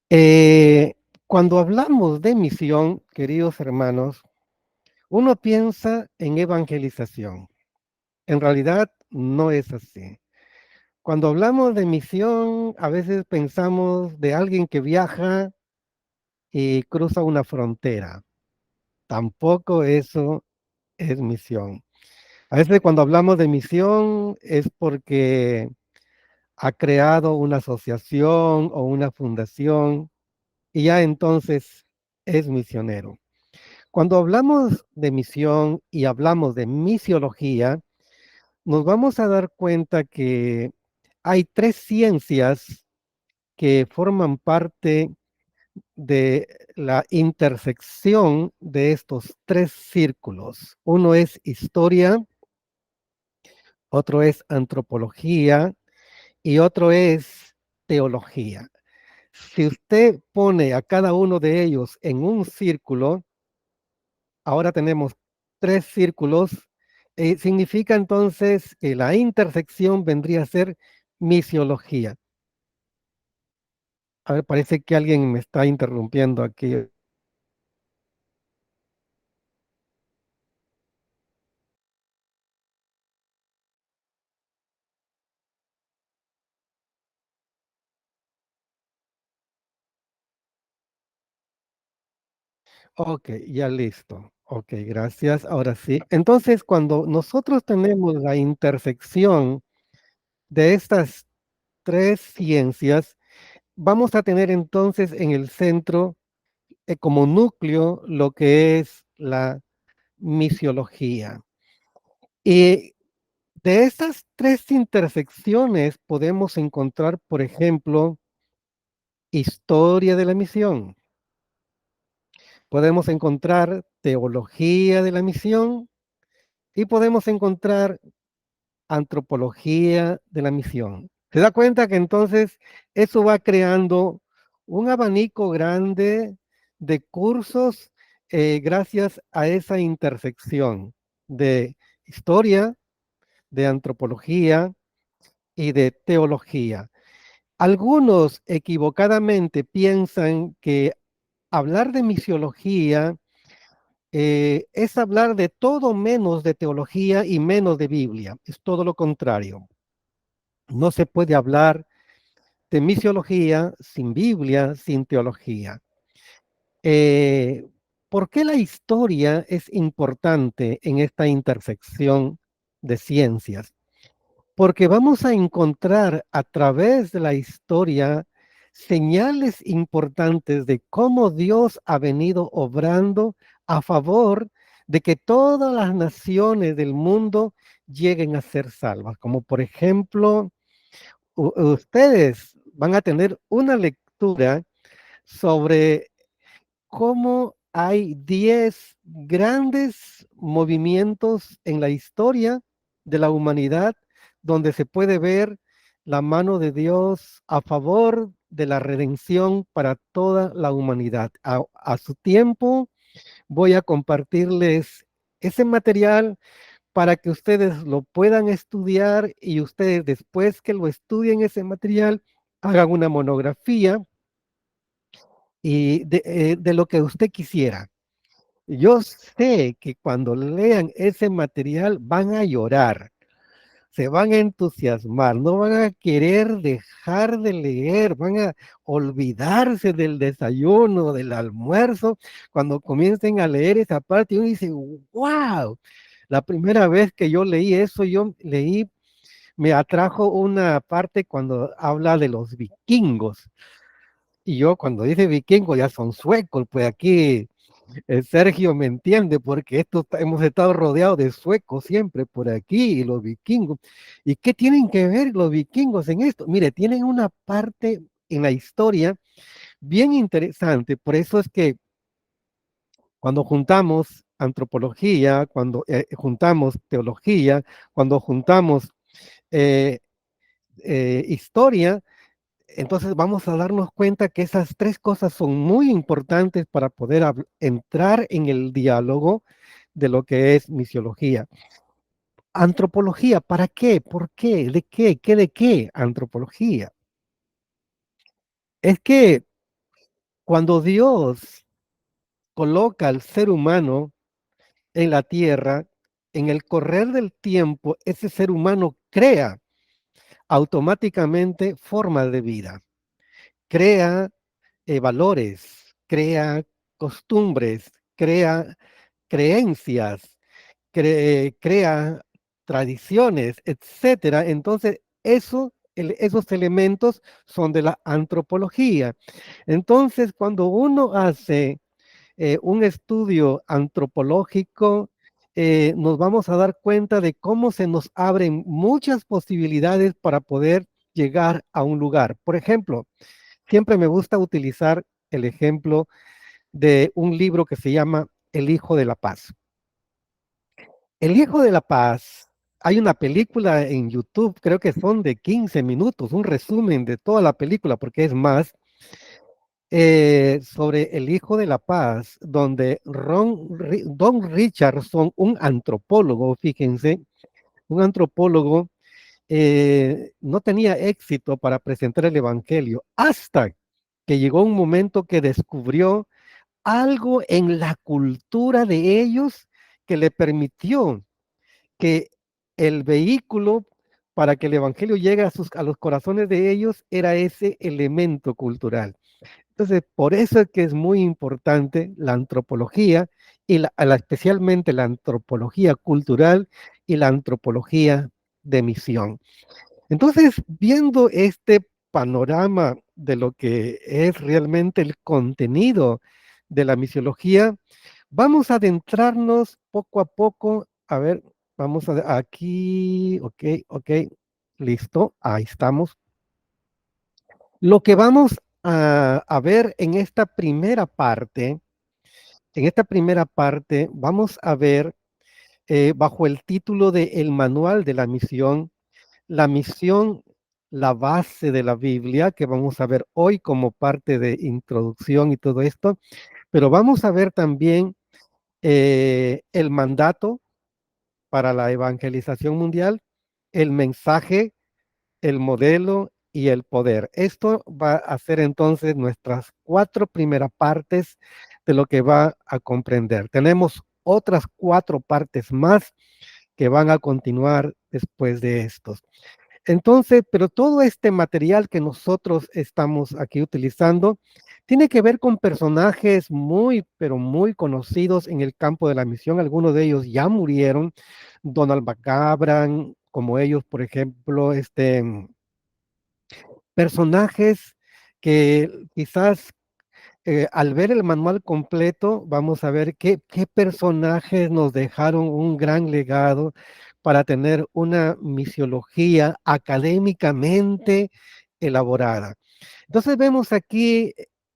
Eh, Cuando hablamos de misión, queridos hermanos, uno piensa en evangelización. En realidad no es así. Cuando hablamos de misión, a veces pensamos de alguien que viaja y cruza una frontera. Tampoco eso es misión. A veces cuando hablamos de misión es porque ha creado una asociación o una fundación y ya entonces es misionero. Cuando hablamos de misión y hablamos de misiología, nos vamos a dar cuenta que hay tres ciencias que forman parte de la intersección de estos tres círculos. Uno es historia, otro es antropología y otro es teología. Si usted pone a cada uno de ellos en un círculo, ahora tenemos tres círculos. Significa entonces que la intersección vendría a ser misiología. A ver, parece que alguien me está interrumpiendo aquí. Ok, ya listo. Ok, gracias. Ahora sí. Entonces, cuando nosotros tenemos la intersección de estas tres ciencias, vamos a tener entonces en el centro como núcleo lo que es la misiología. Y de estas tres intersecciones podemos encontrar, por ejemplo, historia de la misión, podemos encontrar teología de la misión y podemos encontrar antropología de la misión. ¿Se da cuenta que entonces eso va creando un abanico grande de cursos gracias a esa intersección de historia, de antropología y de teología? Algunos equivocadamente piensan que hablar de misiología es hablar de todo menos de teología y menos de Biblia. Es todo lo contrario. No se puede hablar de misiología sin Biblia, sin teología. Eh, ¿Por qué la historia es importante en esta intersección de ciencias? Porque vamos a encontrar a través de la historia señales importantes de cómo Dios ha venido obrando a favor de que todas las naciones del mundo lleguen a ser salvas. Como por ejemplo, ustedes van a tener una lectura sobre cómo hay 10 grandes movimientos en la historia de la humanidad donde se puede ver la mano de Dios a favor de la redención para toda la humanidad. A su tiempo voy a compartirles ese material para que ustedes lo puedan estudiar y ustedes después que lo estudien ese material hagan una monografía y de lo que usted quisiera. Yo sé que cuando lean ese material van a llorar, se van a entusiasmar, no van a querer dejar de leer, van a olvidarse del desayuno, del almuerzo, cuando comiencen a leer esa parte y uno dice, wow, la primera vez que yo leí eso, yo leí, me atrajo una parte cuando habla de los vikingos. Y yo cuando dice vikingos ya son suecos, pues aquí Sergio me entiende, porque hemos estado rodeados de suecos siempre por aquí y los vikingos. ¿Y qué tienen que ver los vikingos en esto? Mire, tienen una parte en la historia bien interesante, por eso es que cuando juntamos antropología, cuando juntamos teología, cuando juntamos eh, historia, entonces vamos a darnos cuenta que esas tres cosas son muy importantes para poder entrar en el diálogo de lo que es misiología. Antropología, ¿para qué? ¿Por qué? ¿De qué? ¿Qué de qué? Antropología. Es que Cuando Dios coloca al ser humano en la tierra, en el correr del tiempo, ese ser humano crea automáticamente formas de vida, crea valores, crea costumbres, crea creencias, crea tradiciones, etcétera. Entonces, esos elementos son de la antropología. Entonces, cuando uno hace un estudio antropológico, nos vamos a dar cuenta de cómo se nos abren muchas posibilidades para poder llegar a un lugar. Por ejemplo, siempre me gusta utilizar el ejemplo de un libro que se llama El Hijo de la Paz. El Hijo de la Paz, hay una película en YouTube, creo que son de 15 minutos, un resumen de toda la película, porque es más, sobre el Hijo de la Paz, donde Don Richardson, un antropólogo, fíjense, un antropólogo, no tenía éxito para presentar el Evangelio, hasta que llegó un momento que descubrió algo en la cultura de ellos que le permitió que el vehículo para que el Evangelio llegue a los corazones de ellos era ese elemento cultural. Entonces, por eso es que es muy importante la antropología y especialmente la antropología cultural y la antropología de misión. Entonces, viendo este panorama de lo que es realmente el contenido de la misiología, vamos a adentrarnos poco a poco. A ver, vamos a aquí, ok, ok, listo, ahí estamos. Lo que vamos a ver en esta primera parte, vamos a ver bajo el título de El Manual de la misión, la base de la Biblia, que vamos a ver hoy como parte de introducción y todo esto, pero vamos a ver también el mandato para la evangelización mundial, el mensaje, el modelo y el poder. Esto va a ser entonces nuestras cuatro primeras partes de lo que va a comprender. Tenemos otras cuatro partes más que van a continuar después de estos. Entonces, pero todo este material que nosotros estamos aquí utilizando tiene que ver con personajes muy, pero muy conocidos en el campo de la misión. Algunos de ellos ya murieron. Donald McGavran, como ellos, por ejemplo, personajes que quizás al ver el manual completo, vamos a ver qué personajes nos dejaron un gran legado para tener una misiología académicamente elaborada. Entonces vemos aquí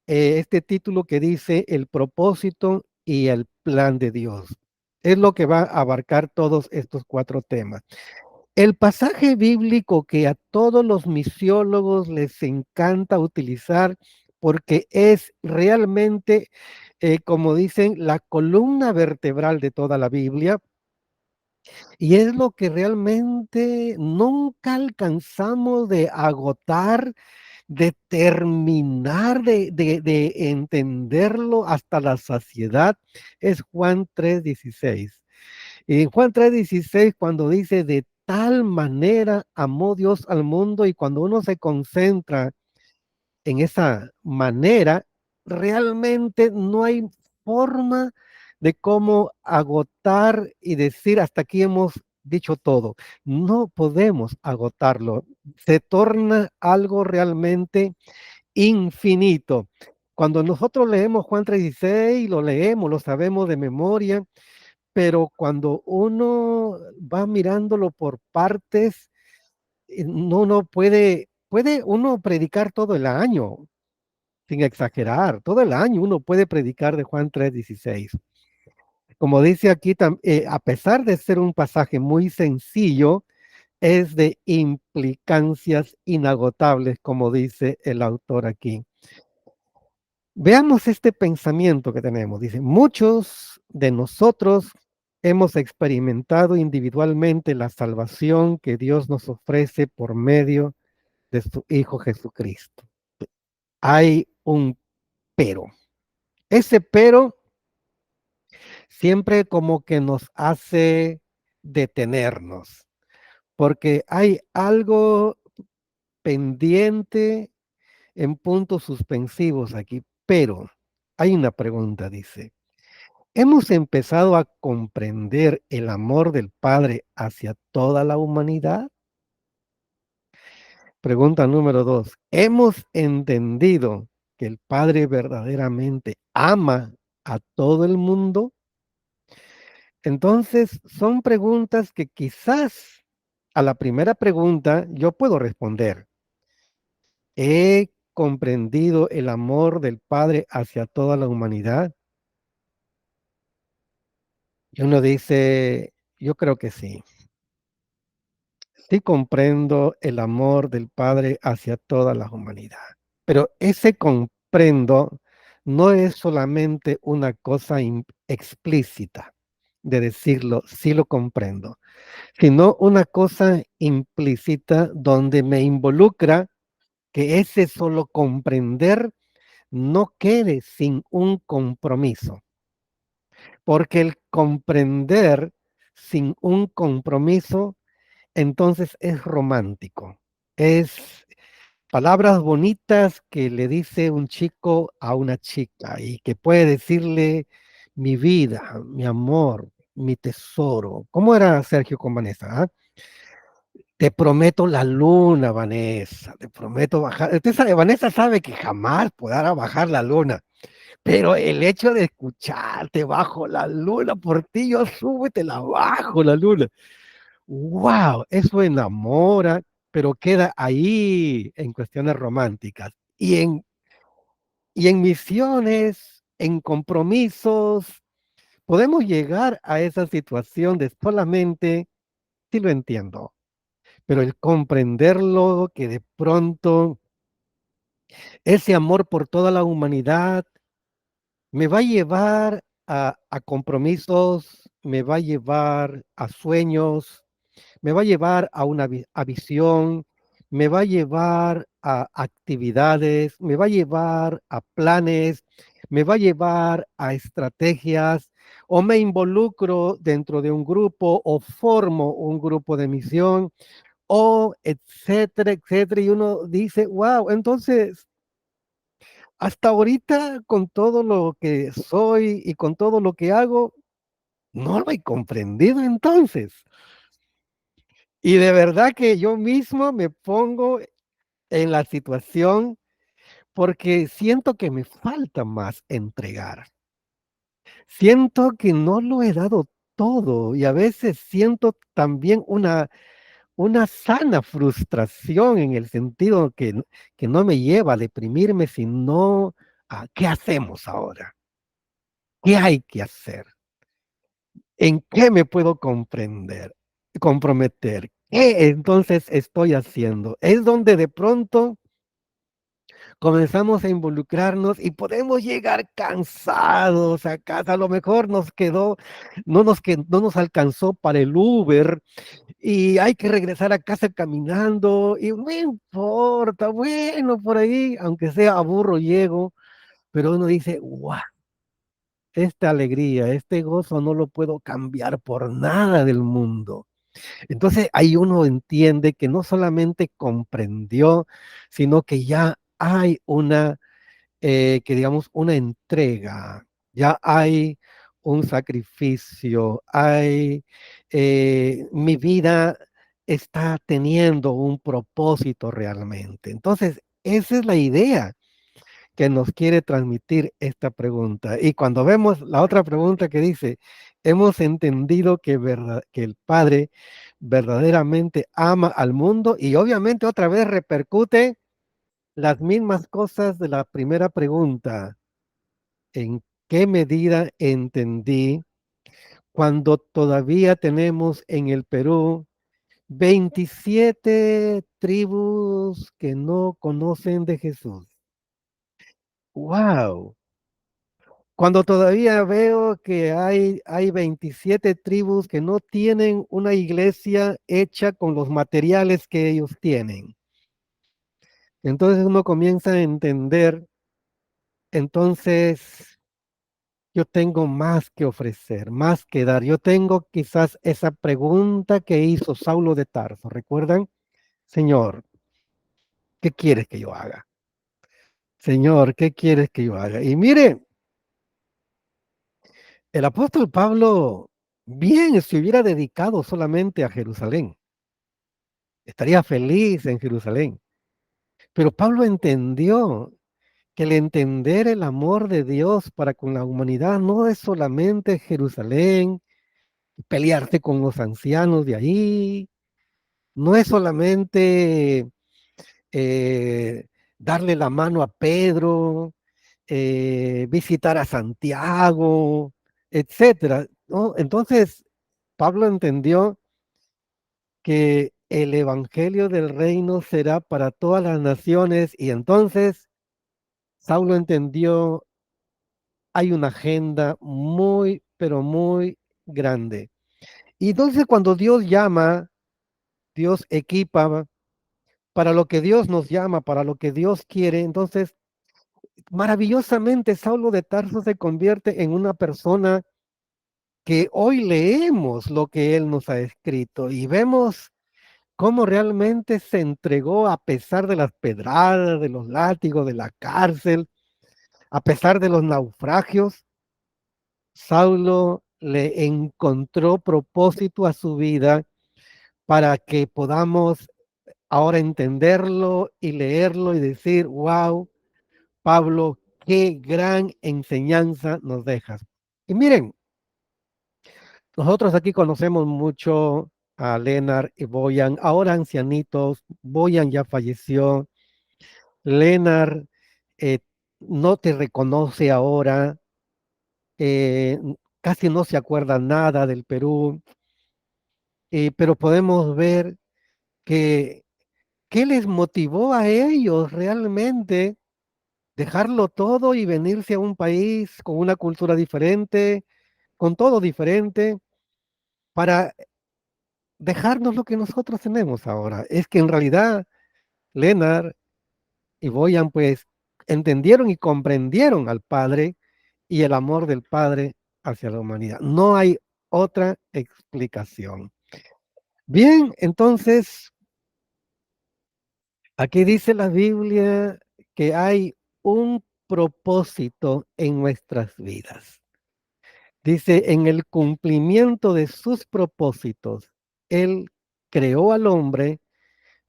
este título que dice el propósito y el plan de Dios. Es lo que va a abarcar todos estos cuatro temas. El pasaje bíblico que a todos los misiólogos les encanta utilizar porque es realmente, como dicen, la columna vertebral de toda la Biblia y es lo que realmente nunca alcanzamos de agotar, de terminar de entenderlo hasta la saciedad, es Juan 3:16. En Juan 3:16, cuando dice, de tal manera amó Dios al mundo, y cuando uno se concentra en esa manera, realmente no hay forma de cómo agotar y decir, hasta aquí hemos dicho todo. No podemos agotarlo. Se torna algo realmente infinito. Cuando nosotros leemos Juan 3:16, lo leemos, lo sabemos de memoria, pero cuando uno va mirándolo por partes, no puede uno predicar todo el año, sin exagerar, todo el año uno puede predicar de Juan 3:16. Como dice aquí, a pesar de ser un pasaje muy sencillo, es de implicancias inagotables, como dice el autor aquí. Veamos este pensamiento que tenemos. Dice, muchos de nosotros hemos experimentado individualmente la salvación que Dios nos ofrece por medio de su Hijo Jesucristo. Hay un pero. Ese pero siempre como que nos hace detenernos, porque hay algo pendiente en puntos suspensivos aquí, pero hay una pregunta, dice. ¿Hemos empezado a comprender el amor del Padre hacia toda la humanidad? Pregunta número dos. ¿Hemos entendido que el Padre verdaderamente ama a todo el mundo? Entonces, son preguntas que quizás a la primera pregunta yo puedo responder. ¿He comprendido el amor del Padre hacia toda la humanidad? Y uno dice, yo creo que sí. Sí comprendo el amor del Padre hacia toda la humanidad. Pero ese comprendo no es solamente una cosa explícita de decirlo, sí lo comprendo, sino una cosa implícita donde me involucra que ese solo comprender no quede sin un compromiso, porque el comprender sin un compromiso entonces es romántico, es palabras bonitas que le dice un chico a una chica y que puede decirle mi vida, mi amor, mi tesoro. ¿Cómo era Sergio con Vanessa? ¿Ah? Te prometo la luna, Vanessa, te prometo bajar. Vanessa sabe que jamás podrá bajar la luna, pero el hecho de escucharte bajo la luna, por ti yo súbete la bajo la luna. ¡Wow! Eso enamora, pero queda ahí en cuestiones románticas. Y en misiones, en compromisos, podemos llegar a esa situación de solamente, sí lo entiendo, pero el comprenderlo, que de pronto ese amor por toda la humanidad me va a llevar a compromisos, me va a llevar a sueños, me va a llevar a una a visión, me va a llevar a actividades, me va a llevar a planes, me va a llevar a estrategias, o me involucro dentro de un grupo o formo un grupo de misión, o etcétera, etcétera. Y uno dice, wow, entonces, hasta ahorita con todo lo que soy y con todo lo que hago, no lo he comprendido entonces. Y de verdad que yo mismo me pongo en la situación porque siento que me falta más entregar. Siento que no lo he dado todo y a veces siento también una sana frustración en el sentido que no me lleva a deprimirme, sino a qué hacemos ahora, qué hay que hacer, en qué me puedo comprometer, qué entonces estoy haciendo. Es donde de pronto comenzamos a involucrarnos y podemos llegar cansados a casa. A lo mejor nos quedó, no nos alcanzó para el Uber y hay que regresar a casa caminando y no importa, bueno, por ahí, aunque sea aburro, llego, pero uno dice, wow, esta alegría, este gozo no lo puedo cambiar por nada del mundo. Entonces ahí uno entiende que no solamente comprendió, sino que ya hay que digamos, una entrega, ya hay un sacrificio, mi vida está teniendo un propósito realmente. Entonces, esa es la idea que nos quiere transmitir esta pregunta. Y cuando vemos la otra pregunta que dice, hemos entendido que el Padre verdaderamente ama al mundo y obviamente otra vez repercute las mismas cosas de la primera pregunta. ¿En qué medida entendí cuando todavía tenemos en el Perú 27 tribus que no conocen de Jesús? ¡Wow! Cuando todavía veo que hay 27 tribus que no tienen una iglesia hecha con los materiales que ellos tienen. Entonces uno comienza a entender Entonces, yo tengo más que ofrecer, más que dar. Yo tengo quizás esa pregunta que hizo Saulo de Tarso. ¿Recuerdan? Señor, ¿qué quieres que yo haga? Señor, ¿qué quieres que yo haga? Y mire, el apóstol Pablo, bien, se hubiera dedicado solamente a Jerusalén. Estaría feliz en Jerusalén. Pero Pablo entendió que el entender el amor de Dios para con la humanidad no es solamente Jerusalén, pelearse con los ancianos de ahí, no es solamente eh, darle la mano a Pedro, visitar a Santiago, etcétera, ¿no? Entonces, Pablo entendió que el evangelio del reino será para todas las naciones y entonces Saulo entendió, hay una agenda muy, pero muy grande. Y entonces cuando Dios llama, Dios equipa para lo que Dios nos llama, para lo que Dios quiere, entonces maravillosamente Saulo de Tarso se convierte en una persona que hoy leemos lo que él nos ha escrito y vemos cómo realmente se entregó a pesar de las pedradas, de los látigos, de la cárcel, a pesar de los naufragios. Saulo le encontró propósito a su vida para que podamos ahora entenderlo y leerlo y decir, wow, Pablo, qué gran enseñanza nos dejas. Y miren, nosotros aquí conocemos mucho a Leonard y Boyan, ahora ancianitos, Boyan ya falleció, Leonard eh, no te reconoce ahora, eh, casi no se acuerda nada del Perú, pero podemos ver que qué les motivó a ellos realmente dejarlo todo y venirse a un país con una cultura diferente, con todo diferente, para dejarnos lo que nosotros tenemos ahora. Es que en realidad Leonard y Boyan pues entendieron y comprendieron al Padre y el amor del Padre hacia la humanidad. No hay otra explicación. Bien, entonces, aquí dice la Biblia que hay un propósito en nuestras vidas. Dice, en el cumplimiento de sus propósitos, Él creó al hombre,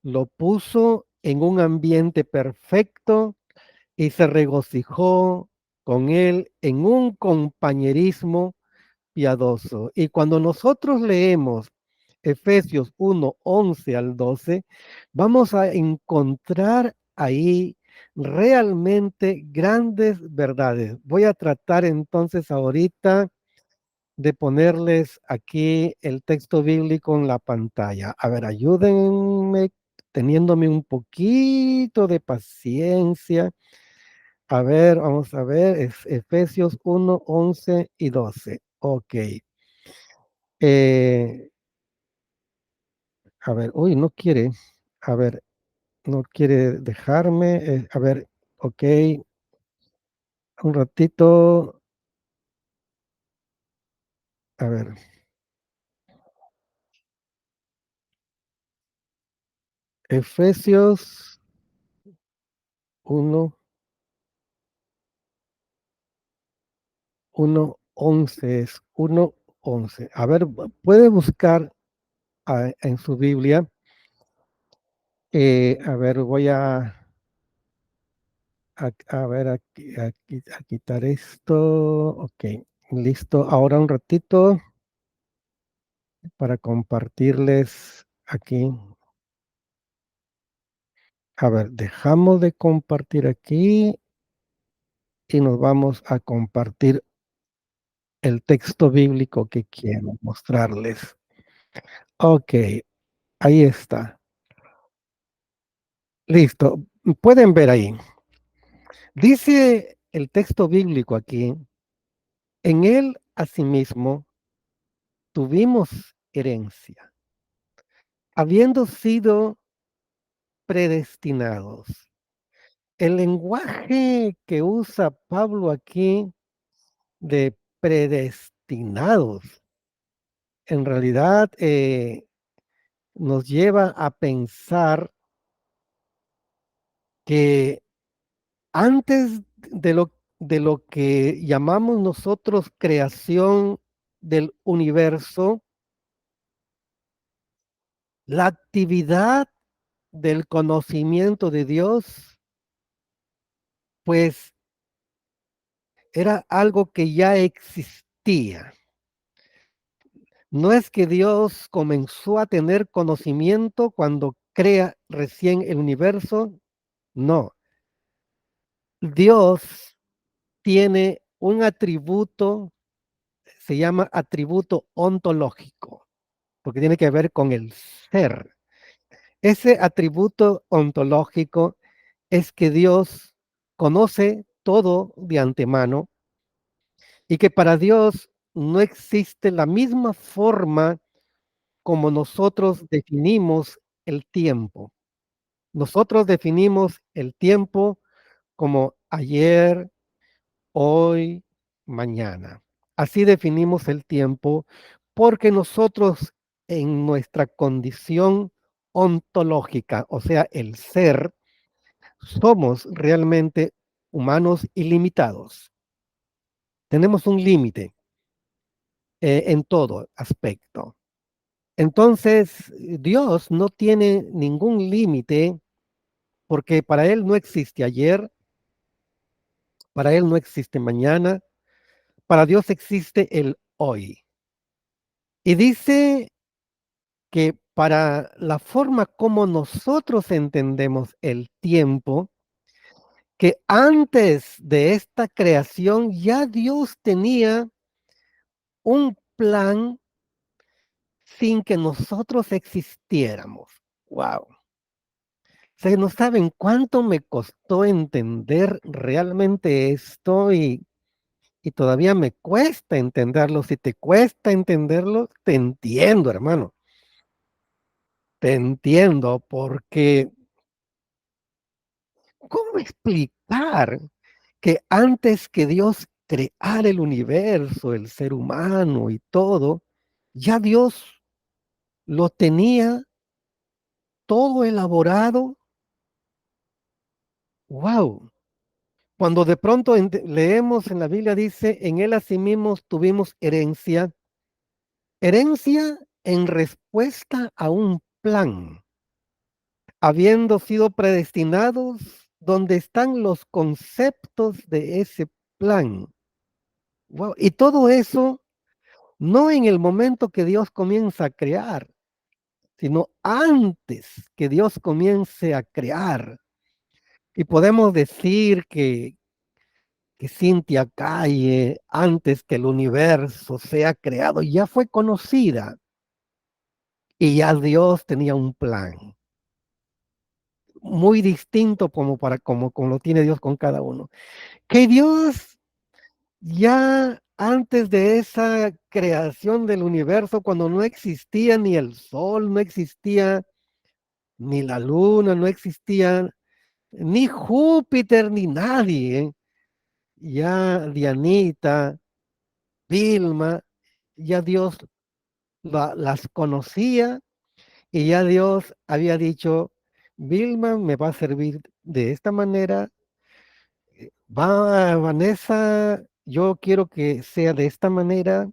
lo puso en un ambiente perfecto y se regocijó con Él en un compañerismo piadoso. Y cuando nosotros leemos Efesios 1:11 al 12, vamos a encontrar ahí realmente grandes verdades. Voy a tratar entonces ahorita de ponerles aquí el texto bíblico en la pantalla. A ver, ayúdenme teniéndome un poquito de paciencia. A ver, vamos a ver, es Efesios 1:11 y 12. Ok. Eh, a ver, uy, no quiere. A ver, no quiere dejarme. A ver, ok. Un ratito. A ver, Efesios 1, 1:11 es 1:11. A ver, puede buscar en su Biblia. A ver, voy a ver, a quitar esto. Ok, listo. Ahora un ratito para compartirles aquí. A ver, dejamos de compartir aquí y nos vamos a compartir el texto bíblico que quiero mostrarles. Ok, ahí está. Listo. Pueden ver ahí. Dice el texto bíblico aquí, en él asimismo tuvimos herencia, habiendo sido predestinados El lenguaje que usa Pablo aquí de predestinados, en realidad nos lleva a pensar que antes de lo que llamamos nosotros creación del universo, la actividad del conocimiento de Dios, pues era algo que ya existía. No es que Dios comenzó a tener conocimiento cuando crea recién el universo, no. Dios tiene un atributo, se llama atributo ontológico, porque tiene que ver con el ser. Ese atributo ontológico es que Dios conoce todo de antemano y que para Dios no existe la misma forma como nosotros definimos el tiempo. Nosotros definimos el tiempo como ayer, hoy, mañana. Así definimos el tiempo porque nosotros en nuestra condición ontológica, o sea, el ser, somos realmente humanos ilimitados. Tenemos un límite en todo aspecto. Entonces, Dios no tiene ningún límite porque para Él no existe ayer, para Él no existe mañana, para Dios existe el hoy. Y dice que para la forma como nosotros entendemos el tiempo, que antes de esta creación ya Dios tenía un plan sin que nosotros existiéramos. Wow. O sea, no saben cuánto me costó entender realmente esto y todavía me cuesta entenderlo. Si te cuesta entenderlo, te entiendo, hermano. Te entiendo porque ¿cómo explicar que antes que Dios creara el universo, el ser humano y todo, ya Dios lo tenía todo elaborado? ¡Wow! Cuando de pronto leemos en la Biblia, dice, en él asimismo tuvimos herencia, herencia en respuesta a un plan, habiendo sido predestinados, donde están los conceptos de ese plan. Wow. Y todo eso no en el momento que Dios comienza a crear, sino antes que Dios comience a crear. Y podemos decir que Cintia Calle, antes que el universo sea creado, ya fue conocida y ya Dios tenía un plan muy distinto como lo tiene Dios con cada uno. Que Dios ya antes de esa creación del universo, cuando no existía ni el sol, no existía ni la luna, no existía ni Júpiter, ni nadie, ya Dianita, Vilma, ya Dios las conocía y ya Dios había dicho, Vilma me va a servir de esta manera, va Vanessa, yo quiero que sea de esta manera,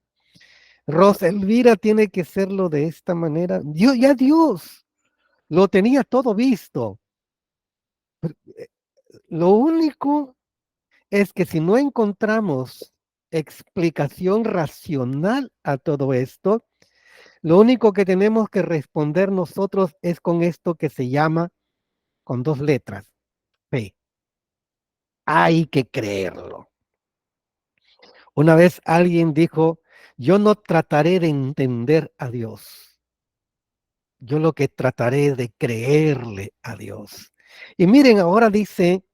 Rosa Elvira tiene que serlo de esta manera. Dios, ya Dios lo tenía todo visto. Lo único es que si no encontramos explicación racional a todo esto, lo único que tenemos que responder nosotros es con esto que se llama, con dos letras, fe. Hay que creerlo. Una vez alguien dijo, yo no trataré de entender a Dios, yo lo que trataré de creerle a Dios. Y miren, ahora dice,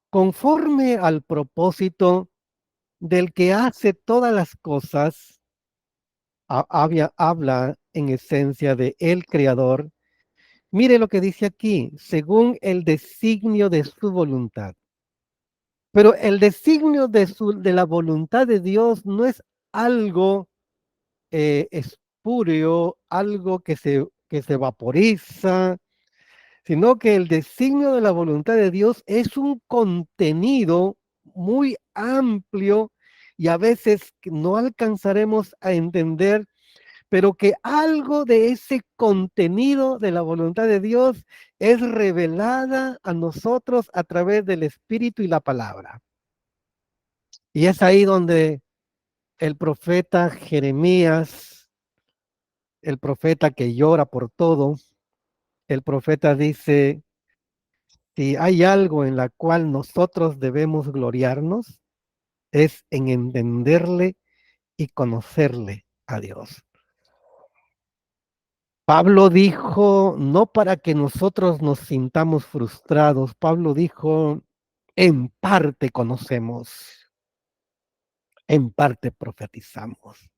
conforme al propósito del que hace todas las cosas, habla en esencia de el creador, Mire lo que dice aquí, según el designio de su voluntad. Pero el designio de la voluntad de Dios no es algo espúreo, algo que se vaporiza, sino que el designio de la voluntad de Dios es un contenido muy amplio y a veces no alcanzaremos a entender, pero que algo de ese contenido de la voluntad de Dios es revelada a nosotros a través del Espíritu y la palabra. Y es ahí donde el profeta Jeremías, el profeta que llora por todo, el profeta dice, si hay algo en la cual nosotros debemos gloriarnos, es en entenderle y conocerle a Dios. Pablo dijo, no para que nosotros nos sintamos frustrados, Pablo dijo, en parte conocemos, en parte profetizamos.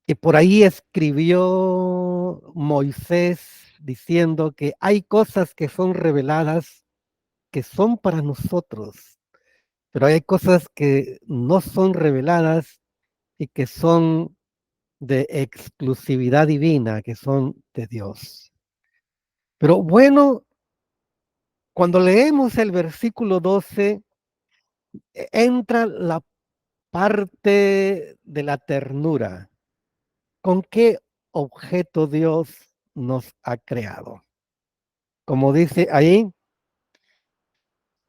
Y por ahí escribió Moisés diciendo que hay cosas que son reveladas que son para nosotros, pero hay cosas que no son reveladas y que son de exclusividad divina, que son de Dios. Pero bueno, cuando leemos el versículo 12, entra la parte de la ternura. ¿Con qué objeto Dios nos ha creado? Como dice ahí,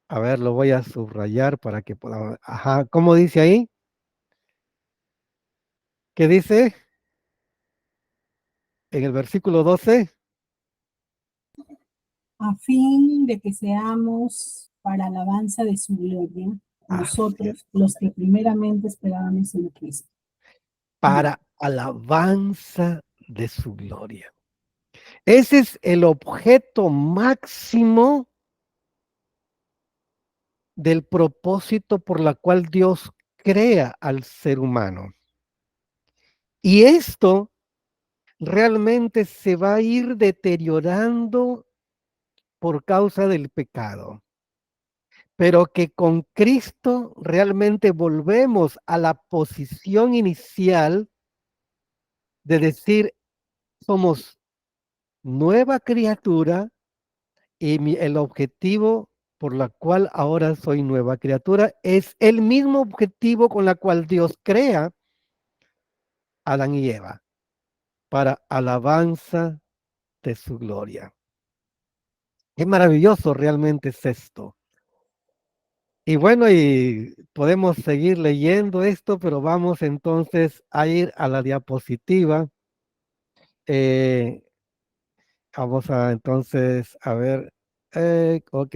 a ver, lo voy a subrayar para que podamos, ajá, ¿cómo dice ahí? ¿Qué dice en el versículo 12? A fin de que seamos para alabanza de su gloria, Así es, nosotros los que primeramente esperábamos en Cristo. para alabanza de su gloria. Ese es el objeto máximo del propósito por la cual Dios crea al ser humano. Y esto realmente se va a ir deteriorando por causa del pecado, pero que con Cristo realmente volvemos a la posición inicial de decir, somos nueva criatura y el objetivo por la cual ahora soy nueva criatura es el mismo objetivo con la cual Dios crea a Adán y Eva, para alabanza de su gloria. Qué maravilloso realmente es esto. Y bueno, y podemos seguir leyendo esto, pero vamos entonces a ir a la diapositiva. Eh, vamos a entonces a ver, ok,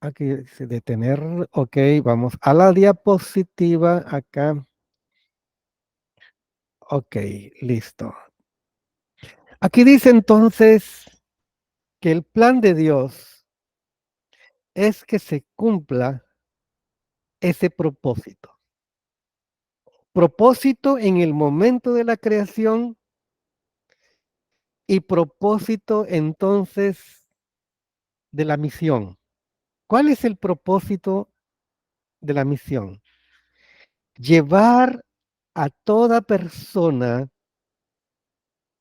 aquí dice detener, ok, vamos a la diapositiva acá. Ok, listo. Aquí dice entonces que el plan de Dios es que se cumpla ese propósito. Propósito en el momento de la creación y propósito entonces de la misión. ¿Cuál es el propósito de la misión? Llevar a toda persona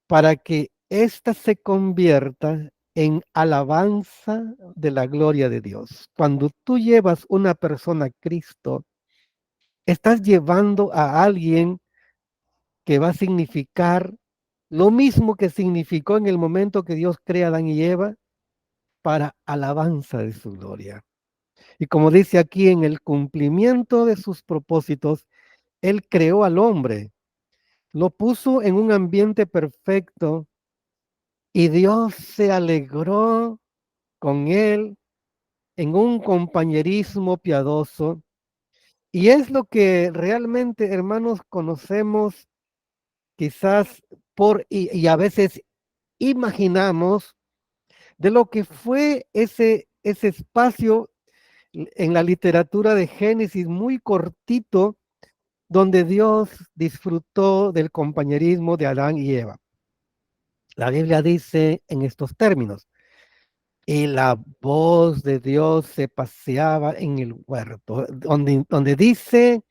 para que ésta se convierta en alabanza de la gloria de Dios. Cuando tú llevas una persona a Cristo, estás llevando a alguien que va a significar lo mismo que significó en el momento que Dios crea a Adán y Eva para alabanza de su gloria. Y como dice aquí, en el cumplimiento de sus propósitos, Él creó al hombre, lo puso en un ambiente perfecto y Dios se alegró con él en un compañerismo piadoso. Y es lo que realmente, hermanos, conocemos quizás y a veces imaginamos de lo que fue ese espacio en la literatura de Génesis muy cortito, donde Dios disfrutó del compañerismo de Adán y Eva. La Biblia dice en estos términos: y la voz de Dios se paseaba en el huerto, donde dice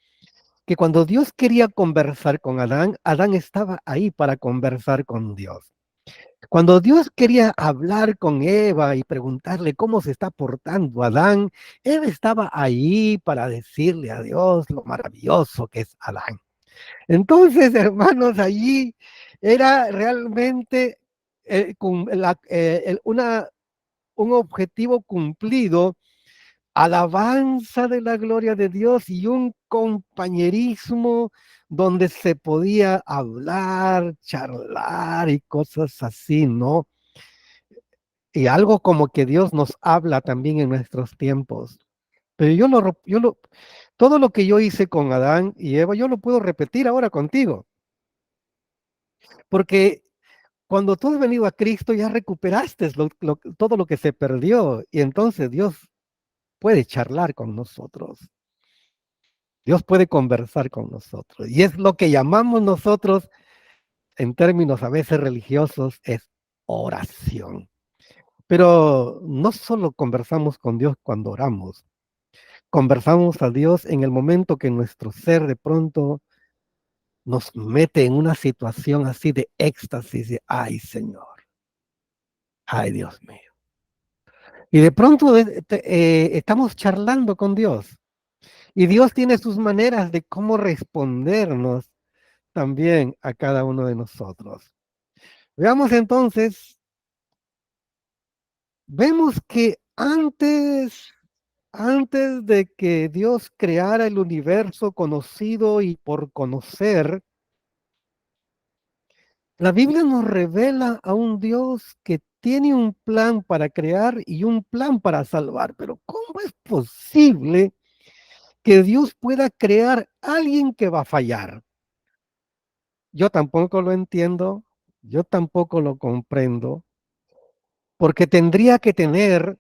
que cuando Dios quería conversar con Adán, Adán estaba ahí para conversar con Dios. Cuando Dios quería hablar con Eva y preguntarle cómo se está portando Adán, Eva estaba ahí para decirle a Dios lo maravilloso que es Adán. Entonces, hermanos, allí era realmente un objetivo cumplido, alabanza de la gloria de Dios y un compañerismo donde se podía hablar, charlar y cosas así, ¿no? Y algo como que Dios nos habla también en nuestros tiempos. Pero todo lo que yo hice con Adán y Eva, yo lo puedo repetir ahora contigo, porque cuando tú has venido a Cristo ya recuperaste todo lo que se perdió y entonces Dios puede charlar con nosotros. Dios puede conversar con nosotros. Y es lo que llamamos nosotros, en términos a veces religiosos, es oración. Pero no solo conversamos con Dios cuando oramos, conversamos a Dios en el momento que nuestro ser de pronto nos mete en una situación así de éxtasis, de, ay Señor, ay Dios mío. Y de pronto estamos charlando con Dios. Y Dios tiene sus maneras de cómo respondernos también a cada uno de nosotros. Veamos entonces, vemos que antes de que Dios creara el universo conocido y por conocer, la Biblia nos revela a un Dios que tiene un plan para crear y un plan para salvar. Pero ¿cómo es posible que Dios pueda crear a alguien que va a fallar? Yo tampoco lo entiendo, yo tampoco lo comprendo, porque tendría que tener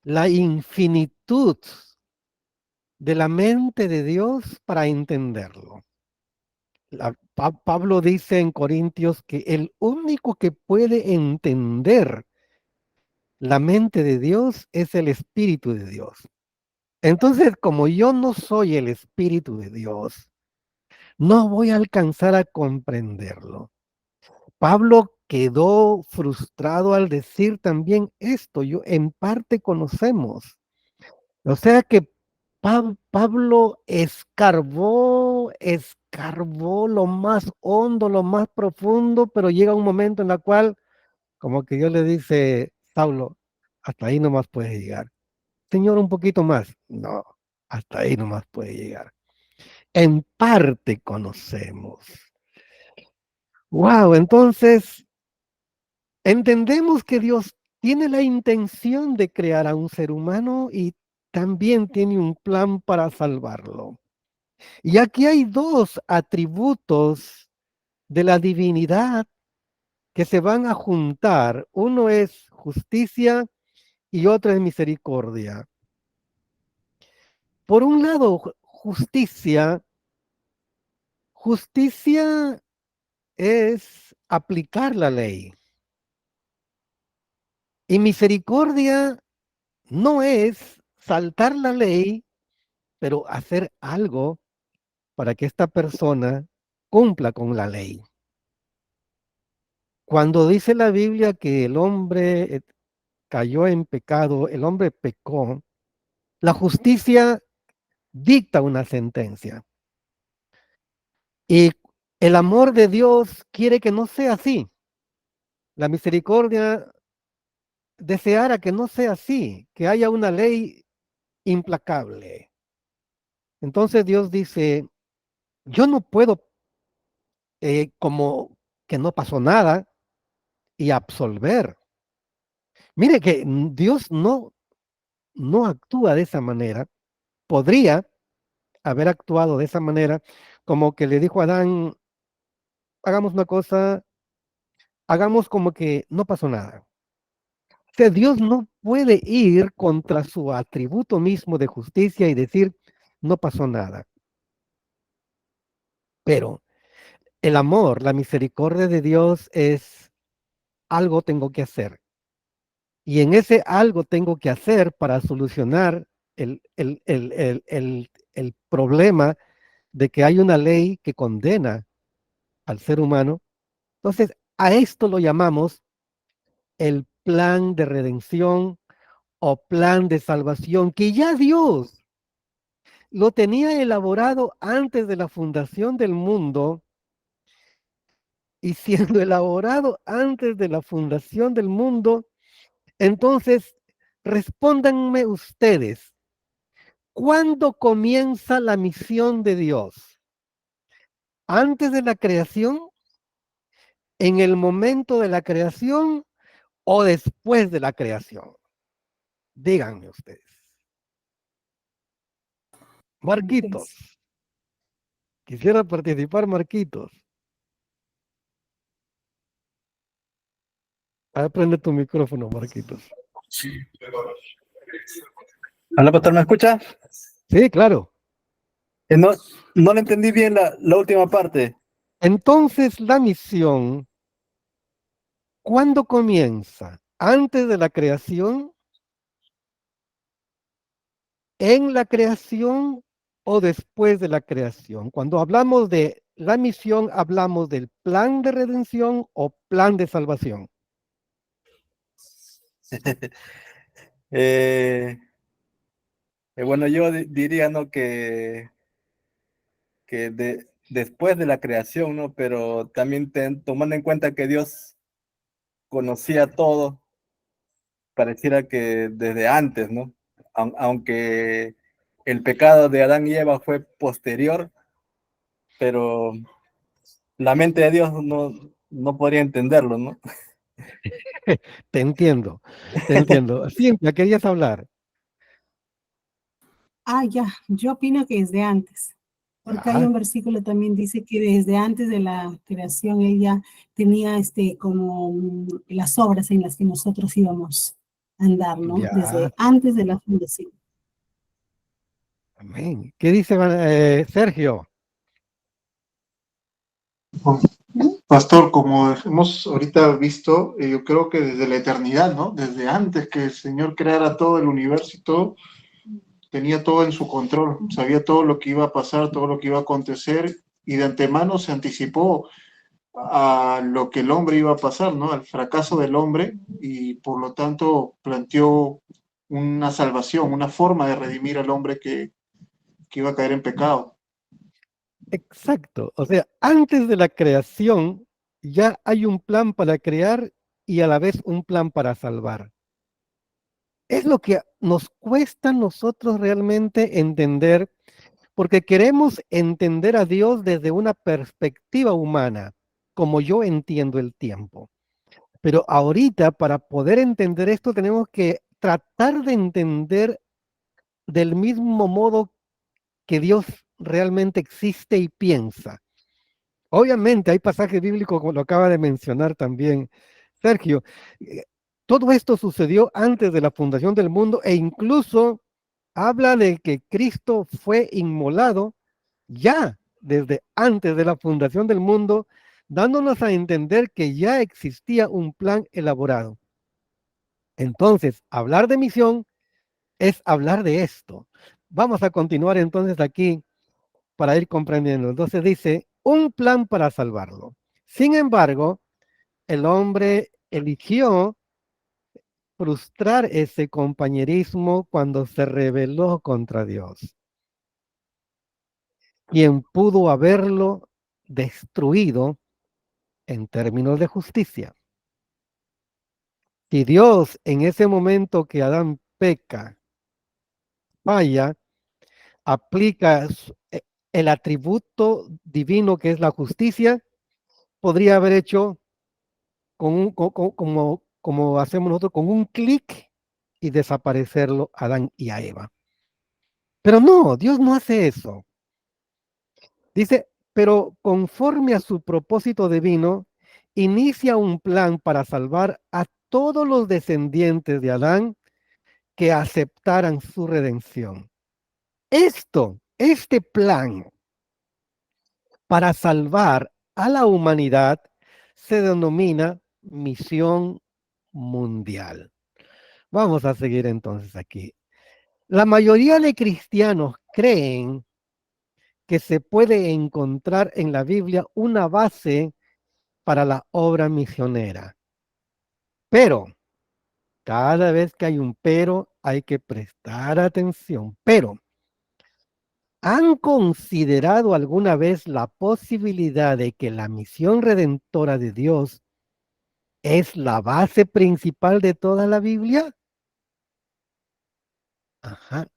la infinitud de la mente de Dios para entenderlo. Pablo dice en Corintios que el único que puede entender la mente de Dios es el Espíritu de Dios. Entonces, como yo no soy el Espíritu de Dios, no voy a alcanzar a comprenderlo. Pablo quedó frustrado al decir también esto. Yo en parte conocemos. O sea que Pablo escarbó lo más hondo, lo más profundo, pero llega un momento en el cual como que Dios le dice, Saulo, hasta ahí nomás puedes llegar. Señor, un poquito más. No, hasta ahí nomás puede llegar. En parte conocemos. Wow, entonces entendemos que Dios tiene la intención de crear a un ser humano y también tiene un plan para salvarlo. Y aquí hay dos atributos de la divinidad que se van a juntar. Uno es justicia y otro es misericordia. Por un lado, justicia es aplicar la ley. Y misericordia no es saltar la ley, pero hacer algo para que esta persona cumpla con la ley. Cuando dice la Biblia que el hombre cayó en pecado, el hombre pecó, la justicia dicta una sentencia. Y el amor de Dios quiere que no sea así. La misericordia deseara que no sea así, que haya una ley implacable. Entonces Dios dice, yo no puedo como que no pasó nada y absolver. Mire que Dios no actúa de esa manera. Podría haber actuado de esa manera, como que le dijo a Adán, hagamos una cosa, hagamos como que no pasó nada. O sea, Dios no puede ir contra su atributo mismo de justicia y decir, no pasó nada. Pero El amor, la misericordia de Dios es algo tengo que hacer. Y en ese algo tengo que hacer para solucionar el problema de que hay una ley que condena al ser humano. Entonces, a esto lo llamamos el plan de redención o plan de salvación, que ya Dios lo tenía elaborado antes de la fundación del mundo, y siendo elaborado antes de la fundación del mundo, entonces respóndanme ustedes, ¿cuándo comienza la misión de Dios? ¿Antes de la creación? ¿En el momento de la creación o después de la creación? Díganme ustedes. Marquitos, Antes. quisiera participar, Marquitos. Prende tu micrófono, Marquitos. Hola, pastor, ¿me escucha? Sí, claro. No, no le entendí bien la última parte. Entonces la misión, ¿cuándo comienza? ¿Antes de la creación? ¿En la creación o después de la creación? Cuando hablamos de la misión, hablamos del plan de redención o plan de salvación. Eh, bueno, yo diría, ¿no? Después de la creación, ¿no? Pero también tomando en cuenta que Dios conocía todo, pareciera que desde antes, ¿no? Aunque el pecado de Adán y Eva fue posterior, pero la mente de Dios no podría entenderlo, ¿no? Te entiendo, te entiendo. Cintia, querías hablar. Ah, ya, yo opino que desde antes, porque hay Ya, un versículo también dice que desde antes de la creación ella tenía como las obras en las que nosotros íbamos a andar, ¿no? ya, Desde antes de la fundación. amén. ¿Qué dice Sergio? Pastor, como hemos ahorita visto, yo creo que desde la eternidad, ¿no? Desde antes que el Señor creara todo el universo y todo, tenía todo en su control, sabía todo lo que iba a pasar, todo lo que iba a acontecer, y de antemano se anticipó a lo que el hombre iba a pasar, ¿no? Al fracaso del hombre, y por lo tanto planteó una salvación, una forma de redimir al hombre que iba a caer en pecado. Exacto. O sea, antes de la creación ya hay un plan para crear y a la vez un plan para salvar. Es lo que nos cuesta a nosotros realmente entender, porque queremos entender a Dios desde una perspectiva humana, como yo entiendo el tiempo. Pero ahorita, para poder entender esto, tenemos que tratar de entender del mismo modo que Dios realmente existe y piensa. Obviamente hay pasajes bíblicos, como lo acaba de mencionar también Sergio. eh, Todo esto sucedió antes de la fundación del mundo e incluso habla de que Cristo fue inmolado ya desde antes de la fundación del mundo, dándonos a entender que ya existía un plan elaborado. Entonces, hablar de misión es hablar de esto. Vamos a continuar entonces aquí para ir comprendiendo. Entonces dice, un plan para salvarlo. Sin embargo, el hombre eligió frustrar ese compañerismo cuando se rebeló contra Dios, quien pudo haberlo destruido en términos de justicia. Si Dios en ese momento que Adán peca, falla, aplica el atributo divino que es la justicia, podría haber hecho como hacemos nosotros, con un clic y desaparecerlo a Adán y a Eva. Pero no, Dios no hace eso. Dice, pero conforme a su propósito divino, inicia un plan para salvar a todos los descendientes de Adán que aceptaran su redención. Este plan para salvar a la humanidad se denomina misión mundial. Vamos a seguir entonces aquí. La mayoría de cristianos creen que se puede encontrar en la Biblia una base para la obra misionera. Pero, cada vez que hay un pero, hay que prestar atención. Pero, ¿han considerado alguna vez la posibilidad de que la misión redentora de Dios es la base principal de toda la Biblia? Ajá.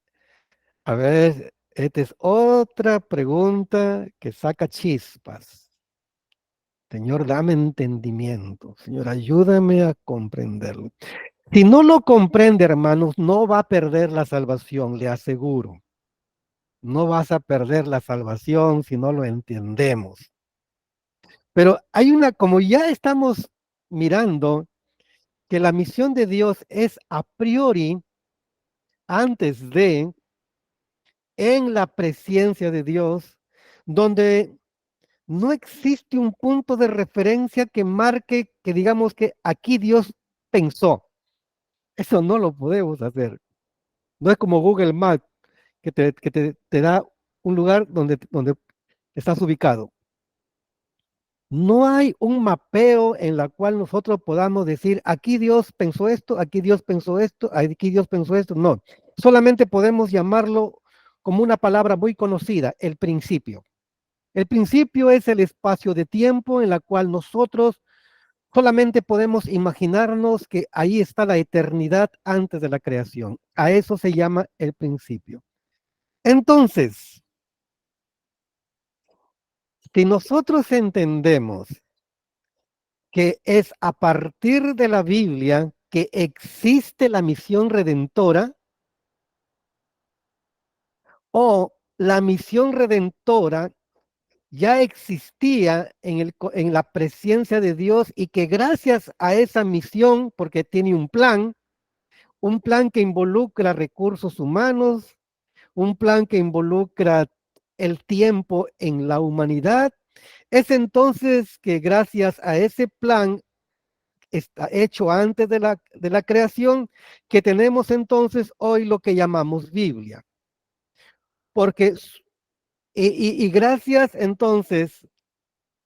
A ver, esta es otra pregunta que saca chispas. Señor, dame entendimiento. Señor, ayúdame a comprenderlo. Si no lo comprende, hermanos, no va a perder la salvación, le aseguro. No vas a perder la salvación si no lo entendemos. Pero hay una, como ya estamos mirando, que la misión de Dios es a priori, antes de, en la presencia de Dios, donde no existe un punto de referencia que marque que digamos que aquí Dios pensó. Eso no lo podemos hacer. No es como Google Maps, que te da un lugar donde estás ubicado. No hay un mapeo en la cual nosotros podamos decir, aquí Dios pensó esto, aquí Dios pensó esto, aquí Dios pensó esto. No, solamente podemos llamarlo como una palabra muy conocida, el principio. El principio es el espacio de tiempo en la cual nosotros solamente podemos imaginarnos que ahí está la eternidad antes de la creación. A eso se llama el principio. Entonces, si nosotros entendemos que es a partir de la Biblia que existe la misión redentora, o la misión redentora ya existía en la presencia de Dios y que gracias a esa misión, porque tiene un plan que involucra recursos humanos, un plan que involucra el tiempo en la humanidad, es entonces que gracias a ese plan está hecho antes de la creación, que tenemos entonces hoy lo que llamamos Biblia. Porque, y gracias entonces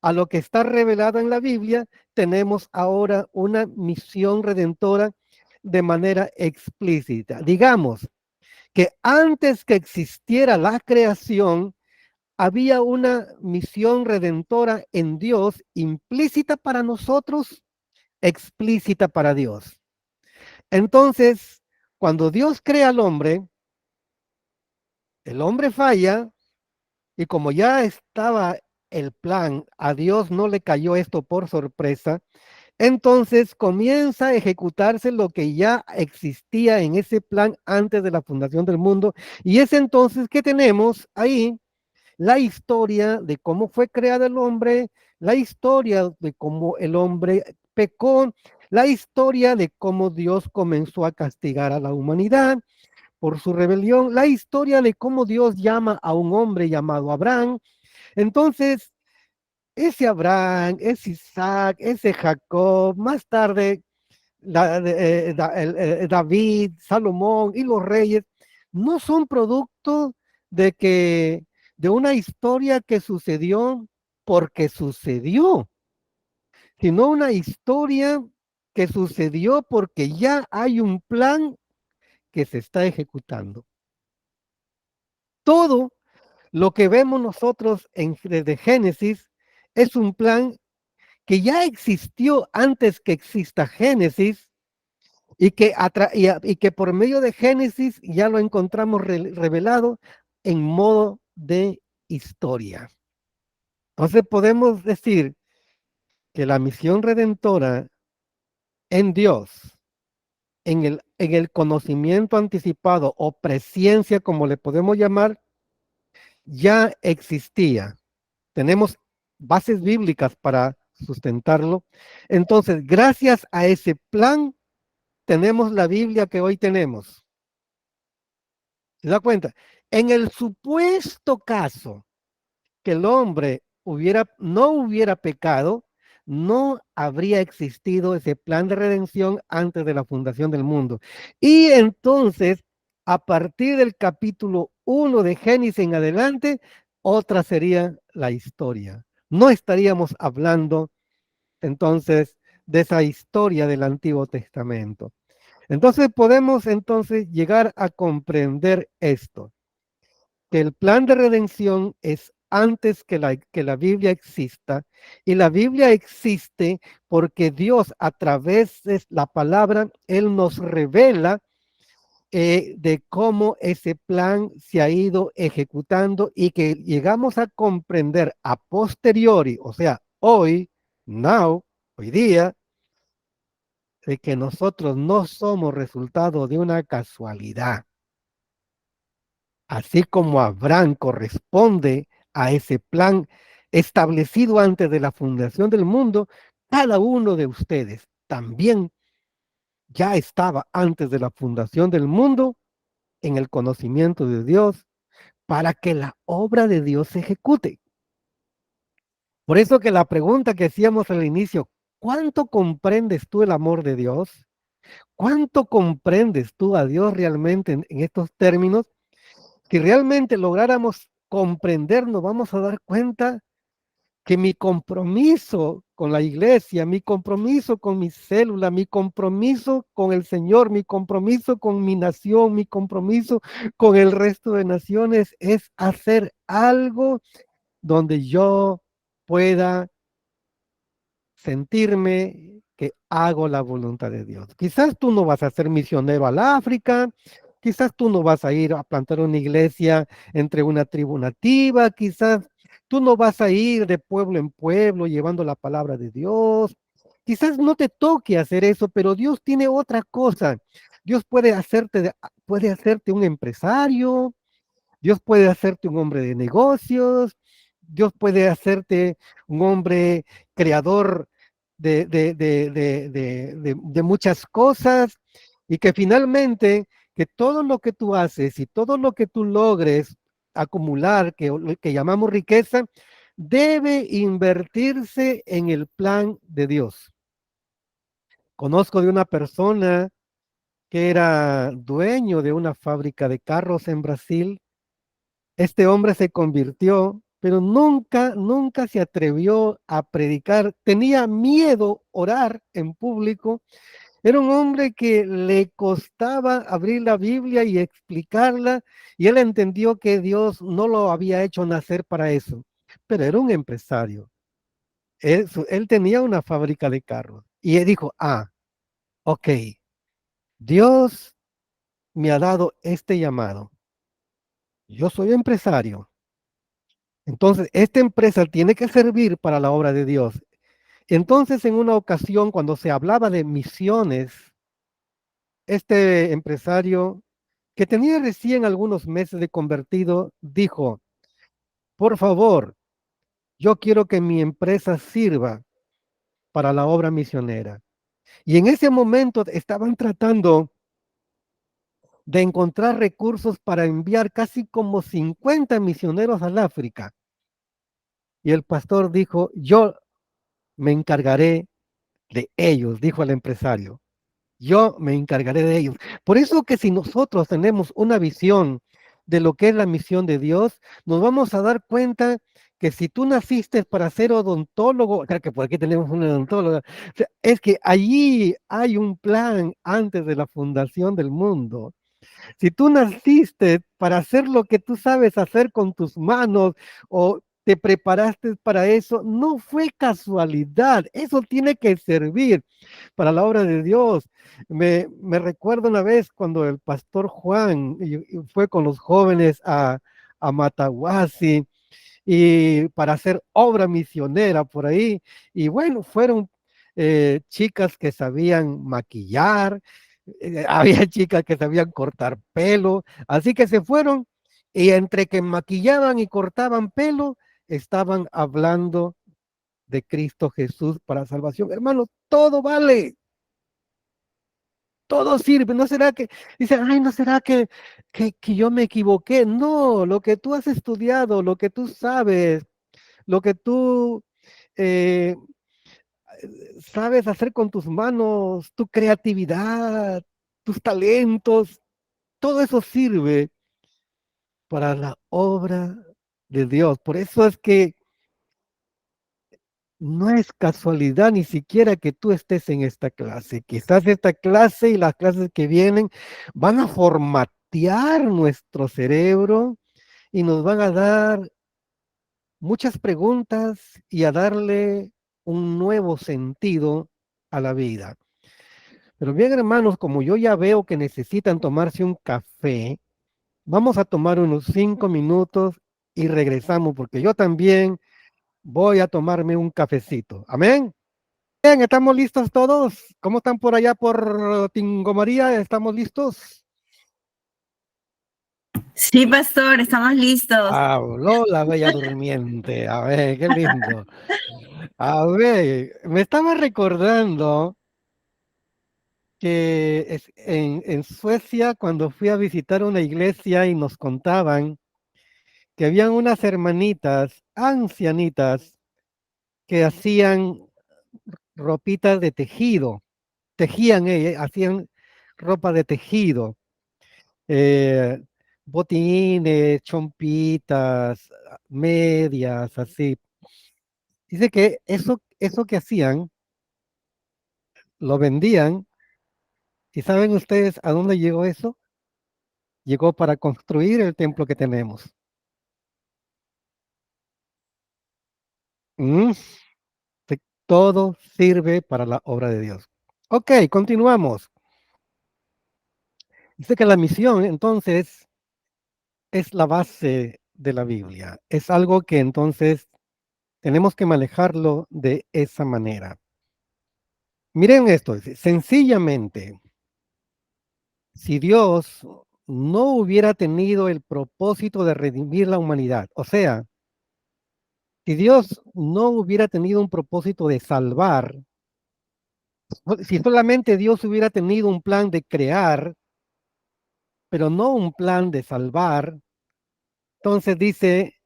a lo que está revelado en la Biblia, tenemos ahora una misión redentora de manera explícita. Digamos que antes que existiera la creación, había una misión redentora en Dios implícita para nosotros, explícita para Dios. Entonces, cuando Dios crea al hombre, el hombre falla y como ya estaba el plan, a Dios no le cayó esto por sorpresa, entonces comienza a ejecutarse lo que ya existía en ese plan antes de la fundación del mundo y es entonces que tenemos ahí la historia de cómo fue creado el hombre, la historia de cómo el hombre pecó, la historia de cómo Dios comenzó a castigar a la humanidad por su rebelión, la historia de cómo Dios llama a un hombre llamado Abraham. Entonces, ese Abraham, ese Isaac, ese Jacob, más tarde David, Salomón y los reyes, no son producto de una historia que sucedió porque sucedió, sino una historia que sucedió porque ya hay un plan que se está ejecutando. Todo lo que vemos nosotros desde Génesis es un plan que ya existió antes que exista Génesis y que por medio de Génesis ya lo encontramos revelado en modo de historia. Entonces podemos decir que la misión redentora en Dios, en el conocimiento anticipado o presciencia, como le podemos llamar, ya existía. Tenemos bases bíblicas para sustentarlo. Entonces, gracias a ese plan, tenemos la Biblia que hoy tenemos. ¿Se da cuenta? En el supuesto caso que el hombre no hubiera pecado, no habría existido ese plan de redención antes de la fundación del mundo. Y entonces, a partir del capítulo 1 de Génesis en adelante, otra sería la historia. No estaríamos hablando entonces de esa historia del Antiguo Testamento. Entonces podemos entonces llegar a comprender esto, que el plan de redención es antes que la Biblia exista, y la Biblia existe porque Dios a través de la palabra, Él nos revela de cómo ese plan se ha ido ejecutando y que llegamos a comprender a posteriori, o sea, hoy, hoy día, de que nosotros no somos resultado de una casualidad. Así como Abraham corresponde a ese plan establecido antes de la fundación del mundo, cada uno de ustedes también ya estaba antes de la fundación del mundo en el conocimiento de Dios para que la obra de Dios se ejecute. Por eso que la pregunta que hacíamos al inicio, ¿cuánto comprendes tú el amor de Dios? ¿Cuánto comprendes tú a Dios realmente en estos términos? Si realmente lográramos comprender, nos vamos a dar cuenta que mi compromiso con la iglesia, mi compromiso con mi célula, mi compromiso con el Señor, mi compromiso con mi nación, mi compromiso con el resto de naciones es hacer algo donde yo pueda sentirme que hago la voluntad de Dios. Quizás tú no vas a ser misionero al África, quizás tú no vas a ir a plantar una iglesia entre una tribu nativa, quizás tú no vas a ir de pueblo en pueblo llevando la palabra de Dios. Quizás no te toque hacer eso, pero Dios tiene otra cosa. Dios puede hacerte un empresario, Dios puede hacerte un hombre de negocios, Dios puede hacerte un hombre creador de muchas cosas, y que finalmente que todo lo que tú haces y todo lo que tú logres acumular, que llamamos riqueza, debe invertirse en el plan de Dios. Conozco de una persona que era dueño de una fábrica de carros en Brasil. Este hombre se convirtió, pero nunca se atrevió a predicar. Tenía miedo orar en público. Era un hombre que le costaba abrir la Biblia y explicarla, y él entendió que Dios no lo había hecho nacer para eso, pero era un empresario. Él tenía una fábrica de carros y él dijo, ok, Dios me ha dado este llamado. Yo soy empresario. Entonces, esta empresa tiene que servir para la obra de Dios. Entonces, en una ocasión, cuando se hablaba de misiones, este empresario, que tenía recién algunos meses de convertido, dijo, por favor, yo quiero que mi empresa sirva para la obra misionera. Y en ese momento estaban tratando de encontrar recursos para enviar casi como 50 misioneros al África. Y el pastor dijo, yo me encargaré de ellos, dijo el empresario. Yo me encargaré de ellos. Por eso que si nosotros tenemos una visión de lo que es la misión de Dios, nos vamos a dar cuenta que si tú naciste para ser odontólogo, claro que por aquí tenemos un odontólogo, o sea, es que allí hay un plan antes de la fundación del mundo. Si tú naciste para hacer lo que tú sabes hacer con tus manos o te preparaste para eso, no fue casualidad, eso tiene que servir para la obra de Dios. Me recuerdo una vez cuando el pastor Juan fue con los jóvenes a Matahuasi y para hacer obra misionera por ahí. Y bueno, fueron chicas que sabían maquillar, había chicas que sabían cortar pelo, así que se fueron y entre que maquillaban y cortaban pelo, estaban hablando de Cristo Jesús para salvación. Hermano, todo vale. Todo sirve, ¿no será que, dicen, ay, no será que yo me equivoqué? No, lo que tú has estudiado, lo que tú sabes, lo que tú eh, sabes hacer con tus manos, tu creatividad, tus talentos, todo eso sirve para la obra de Dios. Por eso es que no es casualidad ni siquiera que tú estés en esta clase. Quizás esta clase y las clases que vienen van a formatear nuestro cerebro y nos van a dar muchas preguntas y a darle un nuevo sentido a la vida. Pero bien, hermanos, como yo ya veo que necesitan tomarse un café, vamos a tomar unos 5 minutos y regresamos, porque yo también voy a tomarme un cafecito. Amén. Bien, ¿estamos listos todos? ¿Cómo están por allá por Tingo María? ¿Estamos listos? Sí, pastor, estamos listos. Habló la bella durmiente. A ver, qué lindo. A ver, me estaba recordando que en Suecia, cuando fui a visitar una iglesia y nos contaban que habían unas hermanitas ancianitas que hacían ropitas de tejido, tejían, hacían ropa de tejido, eh, botines, chompitas, medias, así. Dice que eso que hacían, lo vendían, y ¿saben ustedes a dónde llegó eso? Llegó para construir el templo que tenemos. Mm, Todo sirve para la obra de Dios. Ok, continuamos. Dice que la misión, entonces, es la base de la Biblia. Es algo que entonces tenemos que manejarlo de esa manera. Miren esto, dice, sencillamente, si Dios no hubiera tenido el propósito de redimir la humanidad, o sea, si Dios no hubiera tenido un propósito de salvar, si solamente Dios hubiera tenido un plan de crear, pero no un plan de salvar, entonces dice,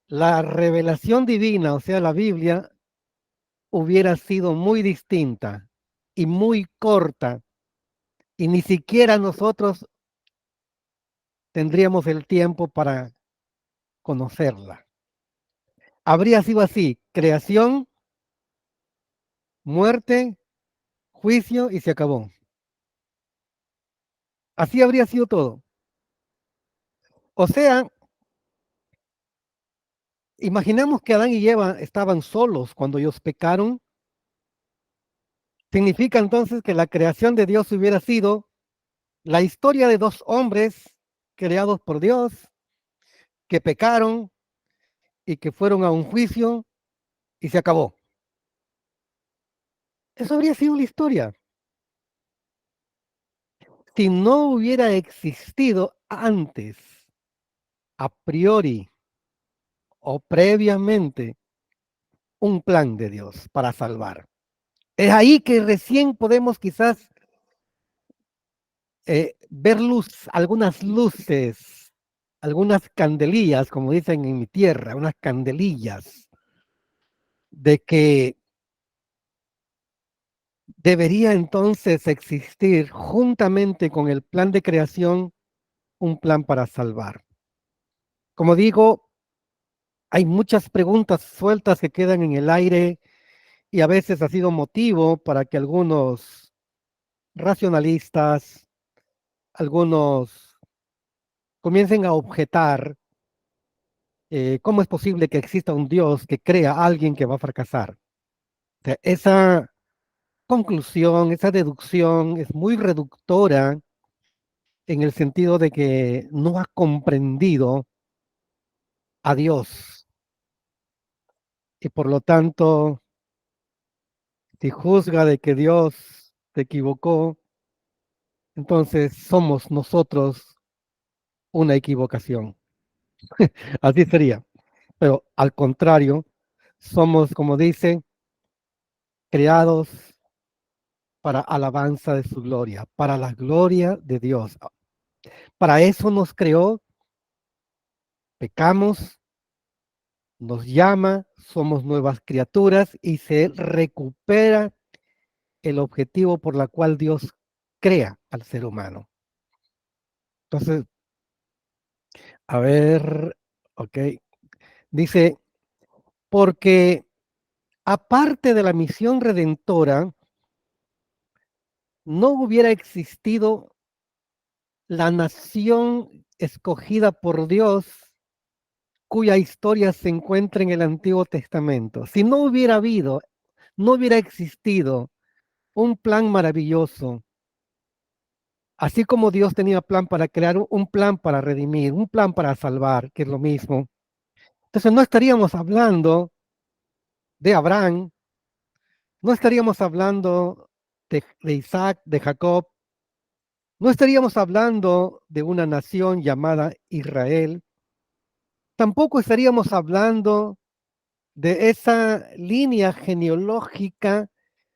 la revelación divina, o sea, la Biblia, hubiera sido muy distinta y muy corta, y ni siquiera nosotros tendríamos el tiempo para conocerla. Habría sido así, creación, muerte, juicio y se acabó. Así habría sido todo. O sea, imaginamos que Adán y Eva estaban solos cuando ellos pecaron. Significa entonces que la creación de Dios hubiera sido la historia de dos hombres creados por Dios que pecaron y que fueron a un juicio y se acabó. Eso habría sido la historia. Si no hubiera existido antes, a priori o previamente, un plan de Dios para salvar. Es ahí que recién podemos quizás ver luz, algunas luces, algunas candelillas, como dicen en mi tierra, unas candelillas, de que debería entonces existir juntamente con el plan de creación un plan para salvar. Como digo, hay muchas preguntas sueltas que quedan en el aire y a veces ha sido motivo para que algunos racionalistas, algunos comiencen a objetar cómo es posible que exista un Dios que crea a alguien que va a fracasar. O sea, esa conclusión, esa deducción es muy reductora en el sentido de que no ha comprendido a Dios y por lo tanto, si juzga de que Dios se equivocó, entonces somos nosotros una equivocación. Así sería. Pero al contrario, somos, como dice, creados para alabanza de su gloria, para la gloria de Dios. Para eso nos creó, pecamos, nos llama, somos nuevas criaturas y se recupera el objetivo por la cual Dios crea al ser humano. Entonces, a ver, ok, dice, porque aparte de la misión redentora, no hubiera existido la nación escogida por Dios cuya historia se encuentra en el Antiguo Testamento. Si no hubiera habido, no hubiera existido un plan maravilloso, así como Dios tenía plan para crear un plan para redimir, un plan para salvar, que es lo mismo. Entonces no estaríamos hablando de Abraham, no estaríamos hablando de Isaac, de Jacob, no estaríamos hablando de una nación llamada Israel, tampoco estaríamos hablando de esa línea genealógica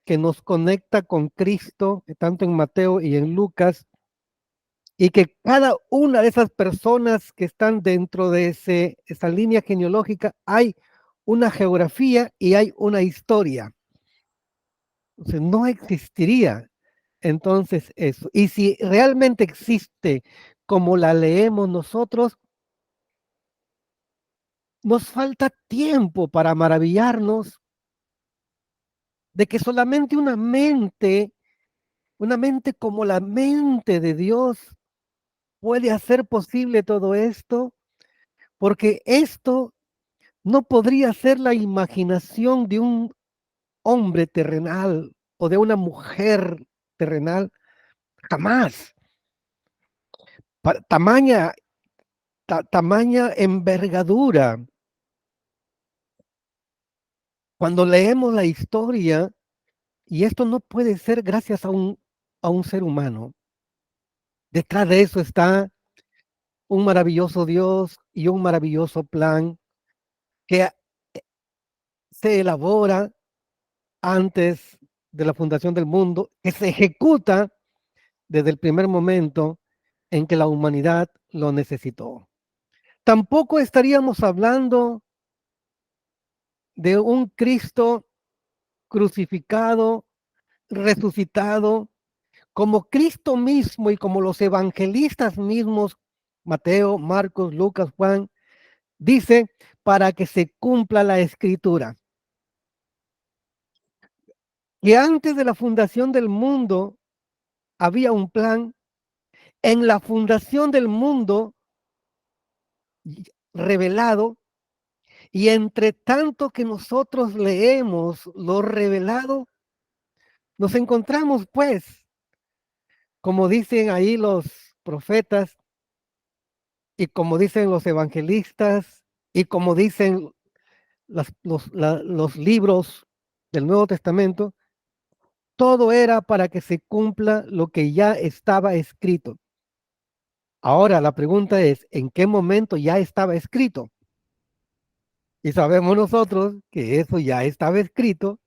que nos conecta con Cristo, tanto en Mateo y en Lucas, y que cada una de esas personas que están dentro de esa línea genealógica hay una geografía y hay una historia. O sea, no existiría entonces eso. Y si realmente existe como la leemos nosotros, nos falta tiempo para maravillarnos de que solamente una mente como la mente de Dios puede hacer posible todo esto, porque esto no podría ser la imaginación de un hombre terrenal o de una mujer terrenal, jamás. Tamaña, tamaña envergadura. Cuando leemos la historia, y esto no puede ser gracias a un ser humano, detrás de eso está un maravilloso Dios y un maravilloso plan que se elabora antes de la fundación del mundo, que se ejecuta desde el primer momento en que la humanidad lo necesitó. Tampoco estaríamos hablando de un Cristo crucificado, resucitado, como Cristo mismo y como los evangelistas mismos, Mateo, Marcos, Lucas, Juan, dice, para que se cumpla la escritura. Que antes de la fundación del mundo había un plan, en la fundación del mundo revelado, y entre tanto que nosotros leemos lo revelado, nos encontramos pues, como dicen ahí los profetas, y como dicen los evangelistas, y como dicen los libros del Nuevo Testamento, todo era para que se cumpla lo que ya estaba escrito. Ahora la pregunta es, ¿en qué momento ya estaba escrito? Y sabemos nosotros que eso ya estaba escrito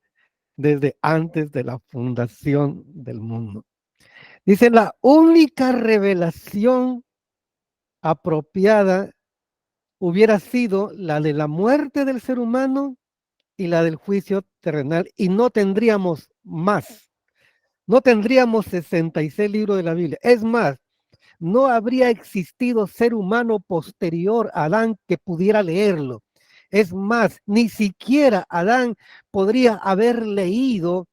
desde antes de la fundación del mundo. Dice, la única revelación apropiada hubiera sido la de la muerte del ser humano y la del juicio terrenal, y no tendríamos más. No tendríamos 66 libros de la Biblia. Es más, no habría existido ser humano posterior a Adán que pudiera leerlo. Es más, ni siquiera Adán podría haber leído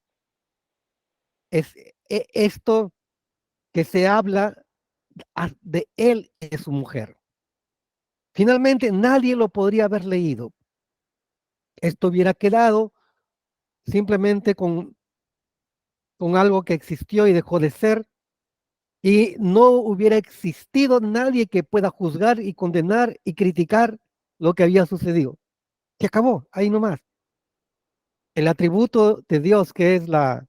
esto que se habla de él y de su mujer. Finalmente, nadie lo podría haber leído. Esto hubiera quedado simplemente con algo que existió y dejó de ser, y no hubiera existido nadie que pueda juzgar y condenar y criticar lo que había sucedido. Se acabó, ahí nomás. El atributo de Dios, que es la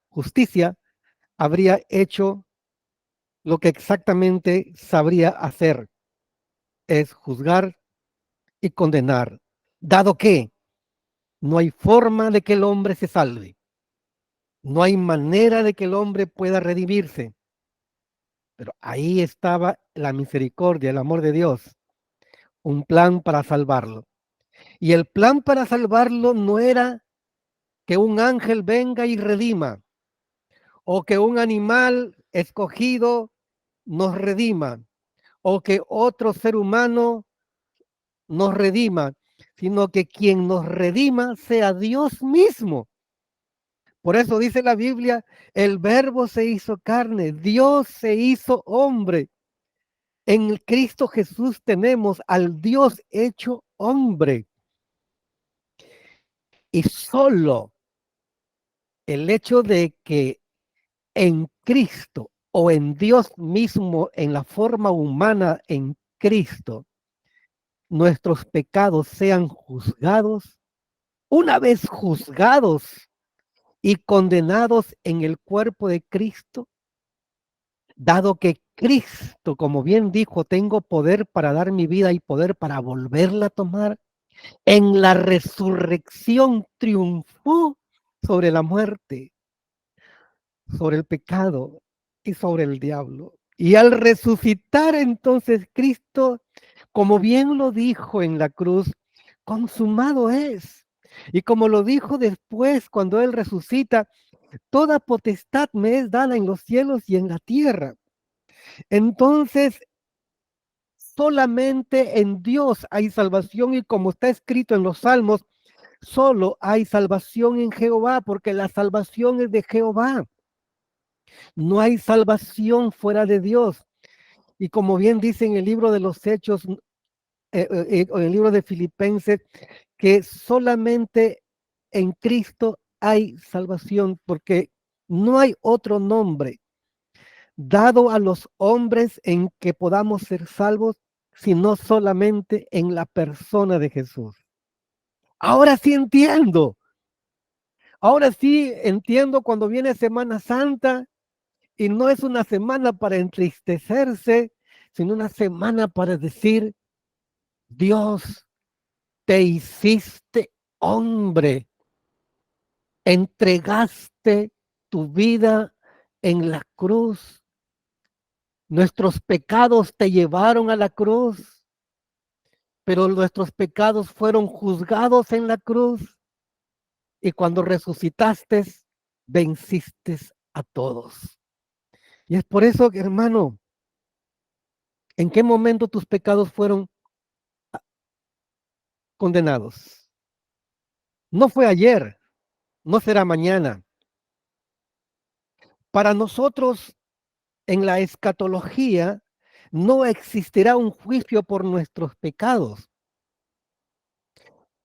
justicia, habría hecho lo que exactamente sabría hacer, es juzgar y condenar, dado que no hay forma de que el hombre se salve, no hay manera de que el hombre pueda redimirse, pero ahí estaba la misericordia, el amor de Dios, un plan para salvarlo. Y el plan para salvarlo no era que un ángel venga y redima, o que un animal escogido nos redima, o que otro ser humano nos redima, sino que quien nos redima sea Dios mismo. Por eso dice la Biblia, el verbo se hizo carne, Dios se hizo hombre. En Cristo Jesús tenemos al Dios hecho hombre. Y solo el hecho de que en Cristo o en Dios mismo, en la forma humana en Cristo, nuestros pecados sean juzgados, una vez juzgados y condenados en el cuerpo de Cristo, dado que Cristo, como bien dijo, tengo poder para dar mi vida y poder para volverla a tomar, en la resurrección triunfó sobre la muerte, sobre el pecado y sobre el diablo. Y al resucitar entonces Cristo, como bien lo dijo en la cruz, consumado es. Y como lo dijo después cuando Él resucita, toda potestad me es dada en los cielos y en la tierra. Entonces, solamente en Dios hay salvación y como está escrito en los Salmos, solo hay salvación en Jehová, porque la salvación es de Jehová. No hay salvación fuera de Dios. Y como bien dice en el libro de los Hechos, en el libro de Filipenses, que solamente en Cristo hay salvación, porque no hay otro nombre dado a los hombres en que podamos ser salvos, sino solamente en la persona de Jesús. Ahora sí entiendo. Ahora sí entiendo cuando viene Semana Santa y no es una semana para entristecerse, sino una semana para decir, Dios, te hiciste hombre, entregaste tu vida en la cruz. Nuestros pecados te llevaron a la cruz, pero nuestros pecados fueron juzgados en la cruz. Y cuando resucitaste, venciste a todos. Y es por eso, hermano, ¿en qué momento tus pecados fueron condenados? No fue ayer, no será mañana. Para nosotros, en la escatología, no existirá un juicio por nuestros pecados,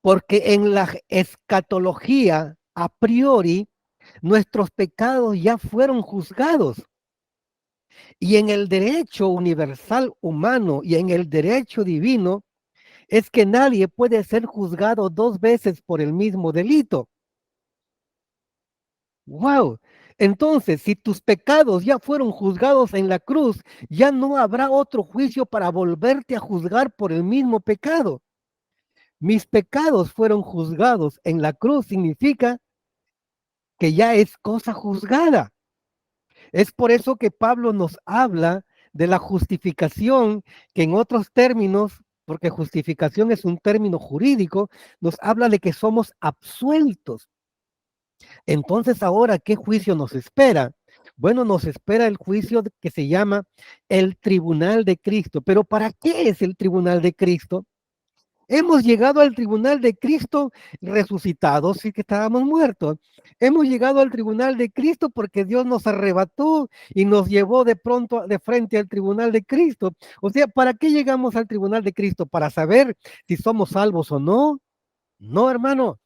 porque en la escatología, a priori, nuestros pecados ya fueron juzgados. Y en el derecho universal humano y en el derecho divino, es que nadie puede ser juzgado dos veces por el mismo delito. ¡Wow! Entonces, si tus pecados ya fueron juzgados en la cruz, ya no habrá otro juicio para volverte a juzgar por el mismo pecado. Mis pecados fueron juzgados en la cruz, significa que ya es cosa juzgada. Es por eso que Pablo nos habla de la justificación, que en otros términos, porque justificación es un término jurídico, nos habla de que somos absueltos. Entonces ahora, ¿qué juicio nos espera? Bueno, nos espera el juicio que se llama el tribunal de Cristo. ¿Pero para qué es el tribunal de Cristo? Hemos llegado al tribunal de Cristo resucitados, sí que estábamos muertos. Hemos llegado al tribunal de Cristo porque Dios nos arrebató y nos llevó de pronto de frente al tribunal de Cristo. O sea, ¿para qué llegamos al tribunal de Cristo? ¿Para saber si somos salvos o no? No, hermano.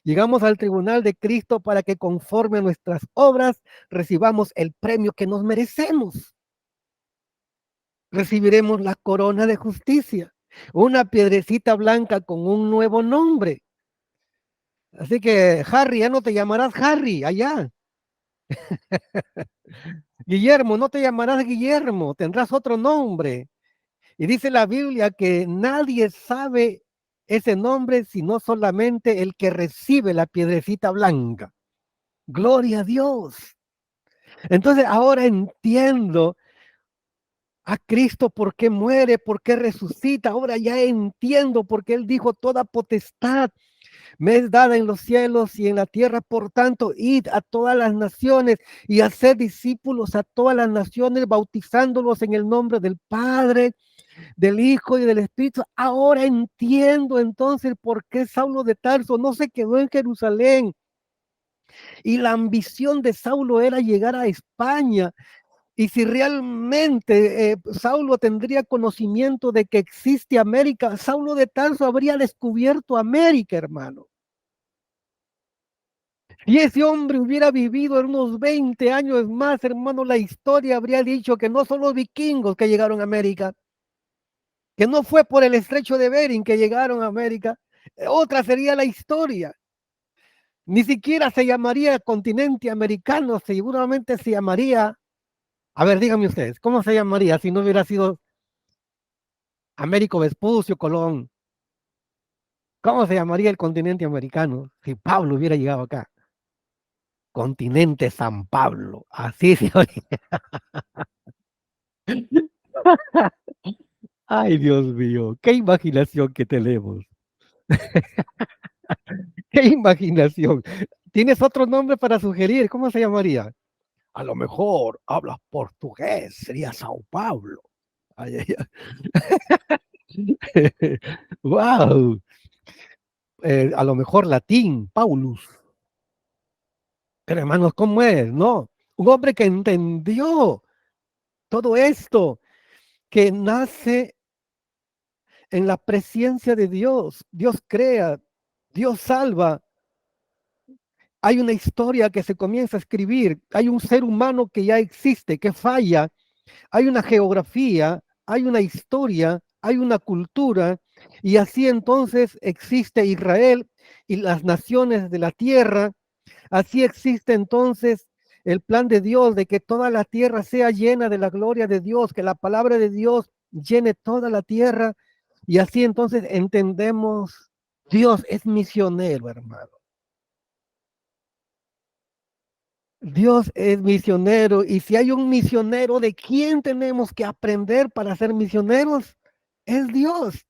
Llegamos al tribunal de Cristo para que conforme a nuestras obras recibamos el premio que nos merecemos. Recibiremos la corona de justicia, una piedrecita blanca con un nuevo nombre. Así que, Harry, ya no te llamarás Harry, allá. Guillermo, no te llamarás Guillermo, tendrás otro nombre. Y dice la Biblia que nadie sabe ese nombre sino solamente el que recibe la piedrecita blanca. Gloria a Dios. Entonces ahora entiendo a Cristo, ¿por qué muere? ¿Por qué resucita? Ahora ya entiendo por qué Él dijo, toda potestad me es dada en los cielos y en la tierra. Por tanto, id a todas las naciones y hacer discípulos a todas las naciones, bautizándolos en el nombre del Padre, del Hijo y del Espíritu. Ahora entiendo entonces por qué Saulo de Tarso no se quedó en Jerusalén. Y la ambición de Saulo era llegar a España. Y si realmente Saulo tendría conocimiento de que existe América, Saulo de Tarso habría descubierto América, hermano. Si ese hombre hubiera vivido en unos 20 años más, hermano, la historia habría dicho que no son los vikingos que llegaron a América, que no fue por el estrecho de Bering que llegaron a América. Otra sería la historia. Ni siquiera se llamaría continente americano, seguramente se llamaría, a ver, díganme ustedes, ¿cómo se llamaría si no hubiera sido Américo Vespucio, Colón? ¿Cómo se llamaría el continente americano si Pablo hubiera llegado acá? Continente San Pablo, así se oye. Ay, Dios mío, qué imaginación que tenemos. Qué imaginación. ¿Tienes otro nombre para sugerir? ¿Cómo se llamaría? A lo mejor hablas portugués, sería Sao Paulo. Ay, ay, ay. Wow. A lo mejor latín, Paulus. Pero hermanos, ¿cómo es? No, un hombre que entendió todo esto, que nace en la presencia de Dios. Dios crea, Dios salva. Hay una historia que se comienza a escribir, hay un ser humano que ya existe, que falla, hay una geografía, hay una historia, hay una cultura, y así entonces existe Israel y las naciones de la tierra. Así existe entonces el plan de Dios de que toda la tierra sea llena de la gloria de Dios, que la palabra de Dios llene toda la tierra. Y así entonces entendemos, Dios es misionero, hermano. Dios es misionero, y si hay un misionero, ¿de quién tenemos que aprender para ser misioneros? Es Dios.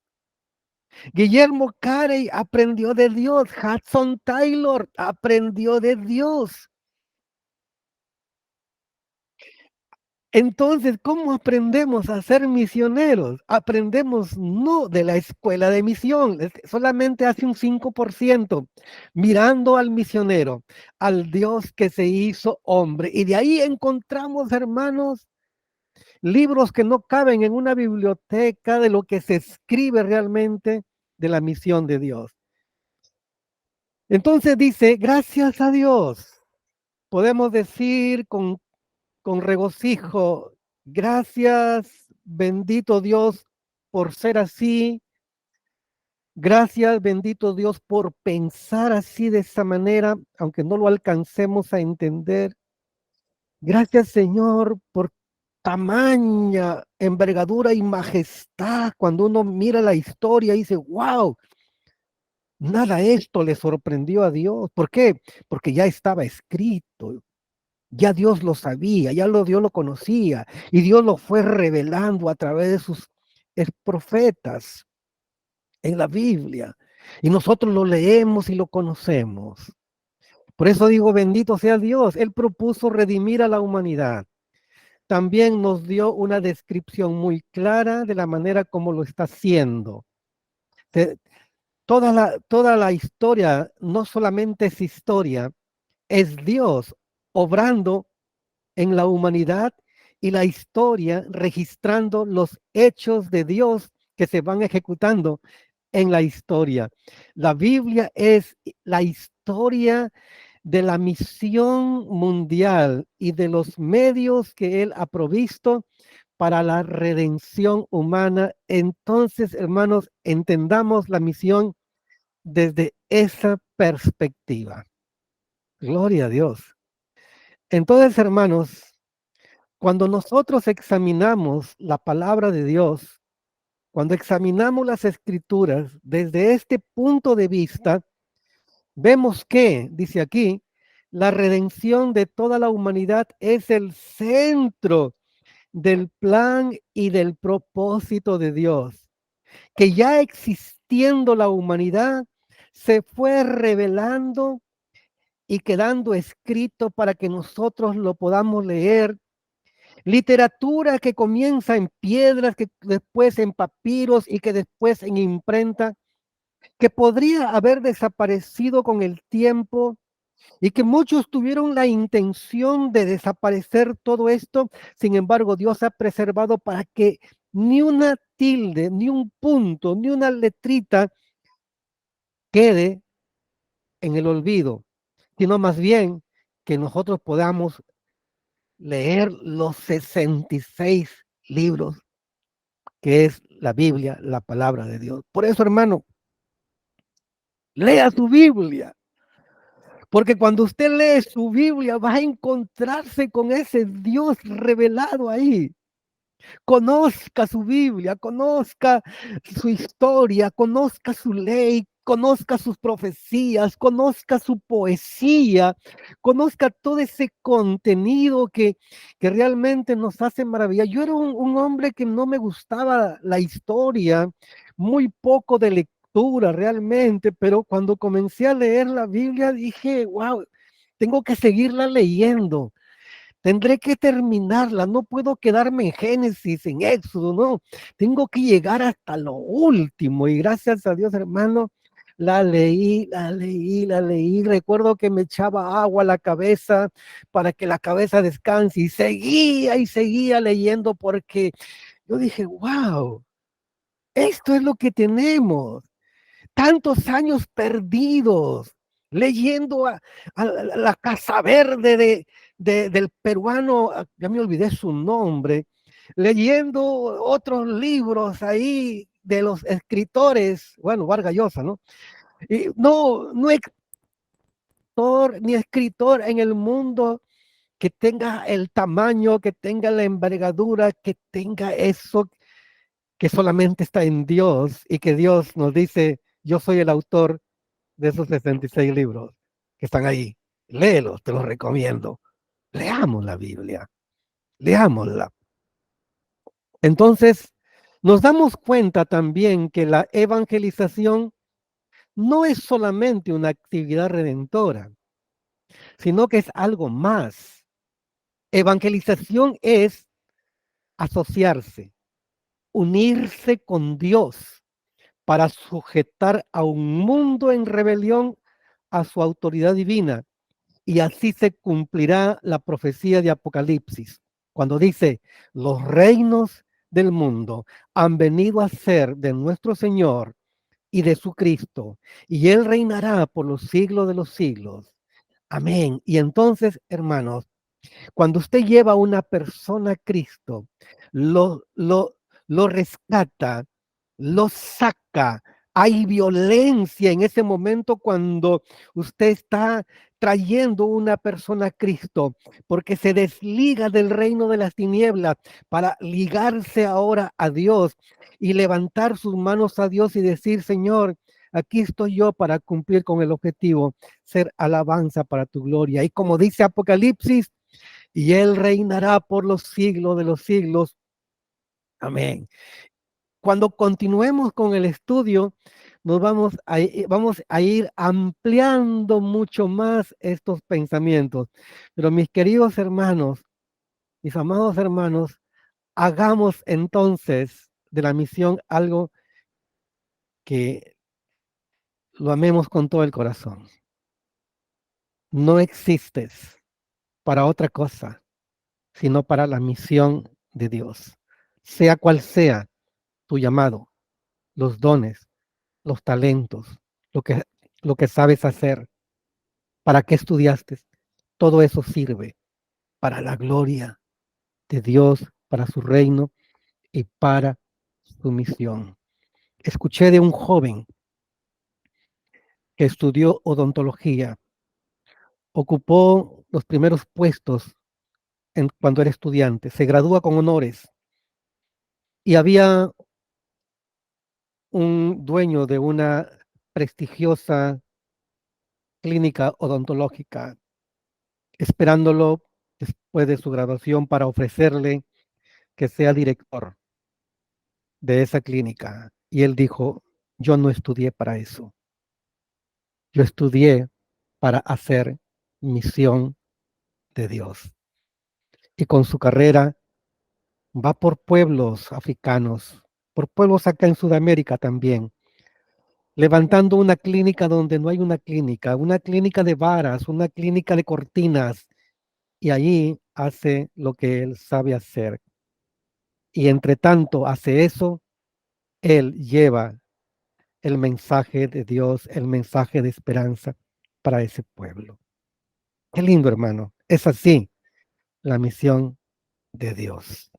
Guillermo Carey aprendió de Dios. Hudson Taylor aprendió de Dios. Entonces, ¿cómo aprendemos a ser misioneros? Aprendemos no de la escuela de misión, solamente hace un 5%, mirando al misionero, al Dios que se hizo hombre. Y de ahí encontramos, hermanos, libros que no caben en una biblioteca de lo que se escribe realmente de la misión de Dios. Entonces dice, gracias a Dios, podemos decir con regocijo, gracias, bendito Dios, por ser así. Gracias, bendito Dios, por pensar así de esa manera, aunque no lo alcancemos a entender. Gracias, Señor, por tamaña envergadura y majestad. Cuando uno mira la historia y dice, wow, nada esto le sorprendió a Dios. ¿Por qué? Porque ya estaba escrito. Ya Dios lo sabía, Dios lo conocía, y Dios lo fue revelando a través de sus profetas en la Biblia. Y nosotros lo leemos y lo conocemos. Por eso digo, bendito sea Dios. Él propuso redimir a la humanidad. También nos dio una descripción muy clara de la manera como lo está haciendo. Toda la historia no solamente es historia, es Dios obrando en la humanidad y la historia registrando los hechos de Dios que se van ejecutando en la historia. La Biblia es la historia de la misión mundial y de los medios que Él ha provisto para la redención humana. Entonces, hermanos, entendamos la misión desde esa perspectiva. Gloria a Dios. Entonces, hermanos, cuando nosotros examinamos la palabra de Dios, cuando examinamos las escrituras desde este punto de vista, vemos que, dice aquí, la redención de toda la humanidad es el centro del plan y del propósito de Dios, que ya existiendo la humanidad, se fue revelando y quedando escrito para que nosotros lo podamos leer. Literatura que comienza en piedras, que después en papiros y que después en imprenta, que podría haber desaparecido con el tiempo y que muchos tuvieron la intención de desaparecer todo esto. Sin embargo, Dios ha preservado para que ni una tilde, ni un punto, ni una letrita quede en el olvido, sino más bien que nosotros podamos leer los 66 libros que es la Biblia, la palabra de Dios. Por eso, hermano, lea su Biblia, porque cuando usted lee su Biblia va a encontrarse con ese Dios revelado ahí. Conozca su Biblia, conozca su historia, conozca su ley, conozca sus profecías, conozca su poesía, conozca todo ese contenido que realmente nos hace maravilla. Yo era un hombre que no me gustaba la historia, muy poco de lectura realmente, pero cuando comencé a leer la Biblia dije, wow, tengo que seguirla leyendo. Tendré que terminarla, no puedo quedarme en Génesis, en Éxodo, no. Tengo que llegar hasta lo último y gracias a Dios, hermano, la leí, la leí, la leí. Recuerdo que me echaba agua a la cabeza para que la cabeza descanse y seguía leyendo porque yo dije, wow, esto es lo que tenemos. Tantos años perdidos leyendo a la Casa Verde del peruano, ya me olvidé su nombre, leyendo otros libros ahí de los escritores, bueno, Vargas Llosa, ¿no? Y no escritor ni escritor en el mundo que tenga el tamaño, que tenga la envergadura, que tenga eso que solamente está en Dios y que Dios nos dice, yo soy el autor de esos 66 libros que están ahí. Léelos, te los recomiendo. Leamos la Biblia, leámosla. Entonces, nos damos cuenta también que la evangelización no es solamente una actividad redentora, sino que es algo más. Evangelización es asociarse, unirse con Dios para sujetar a un mundo en rebelión a su autoridad divina. Y así se cumplirá la profecía de Apocalipsis, cuando dice, los reinos del mundo han venido a ser de nuestro Señor y de su Cristo, y Él reinará por los siglos de los siglos. Amén. Y entonces, hermanos, cuando usted lleva a una persona a Cristo, lo rescata, lo saca. Hay violencia en ese momento cuando usted está trayendo una persona a Cristo, porque se desliga del reino de las tinieblas para ligarse ahora a Dios y levantar sus manos a Dios y decir, Señor, aquí estoy yo para cumplir con el objetivo, ser alabanza para tu gloria. Y como dice Apocalipsis, y Él reinará por los siglos de los siglos. Amén. Cuando continuemos con el estudio, nos vamos a ir ampliando mucho más estos pensamientos. Pero mis queridos hermanos, mis amados hermanos, hagamos entonces de la misión algo que lo amemos con todo el corazón. No existes para otra cosa, sino para la misión de Dios, sea cual sea tu llamado, los dones, los talentos, lo que, lo que sabes hacer, para qué estudiaste. Todo eso sirve para la gloria de Dios, para su reino y para su misión. Escuché de un joven que estudió odontología, ocupó los primeros puestos cuando era estudiante, se gradúa con honores y había un dueño de una prestigiosa clínica odontológica esperándolo después de su graduación para ofrecerle que sea director de esa clínica. Y él dijo, yo no estudié para eso. Yo estudié para hacer misión de Dios. Y con su carrera va por pueblos africanos, por pueblos acá en Sudamérica también, levantando una clínica donde no hay una clínica de varas, una clínica de cortinas, y allí hace lo que él sabe hacer. Y entre tanto hace eso, él lleva el mensaje de Dios, el mensaje de esperanza para ese pueblo. Qué lindo, hermano. Es así la misión de Dios.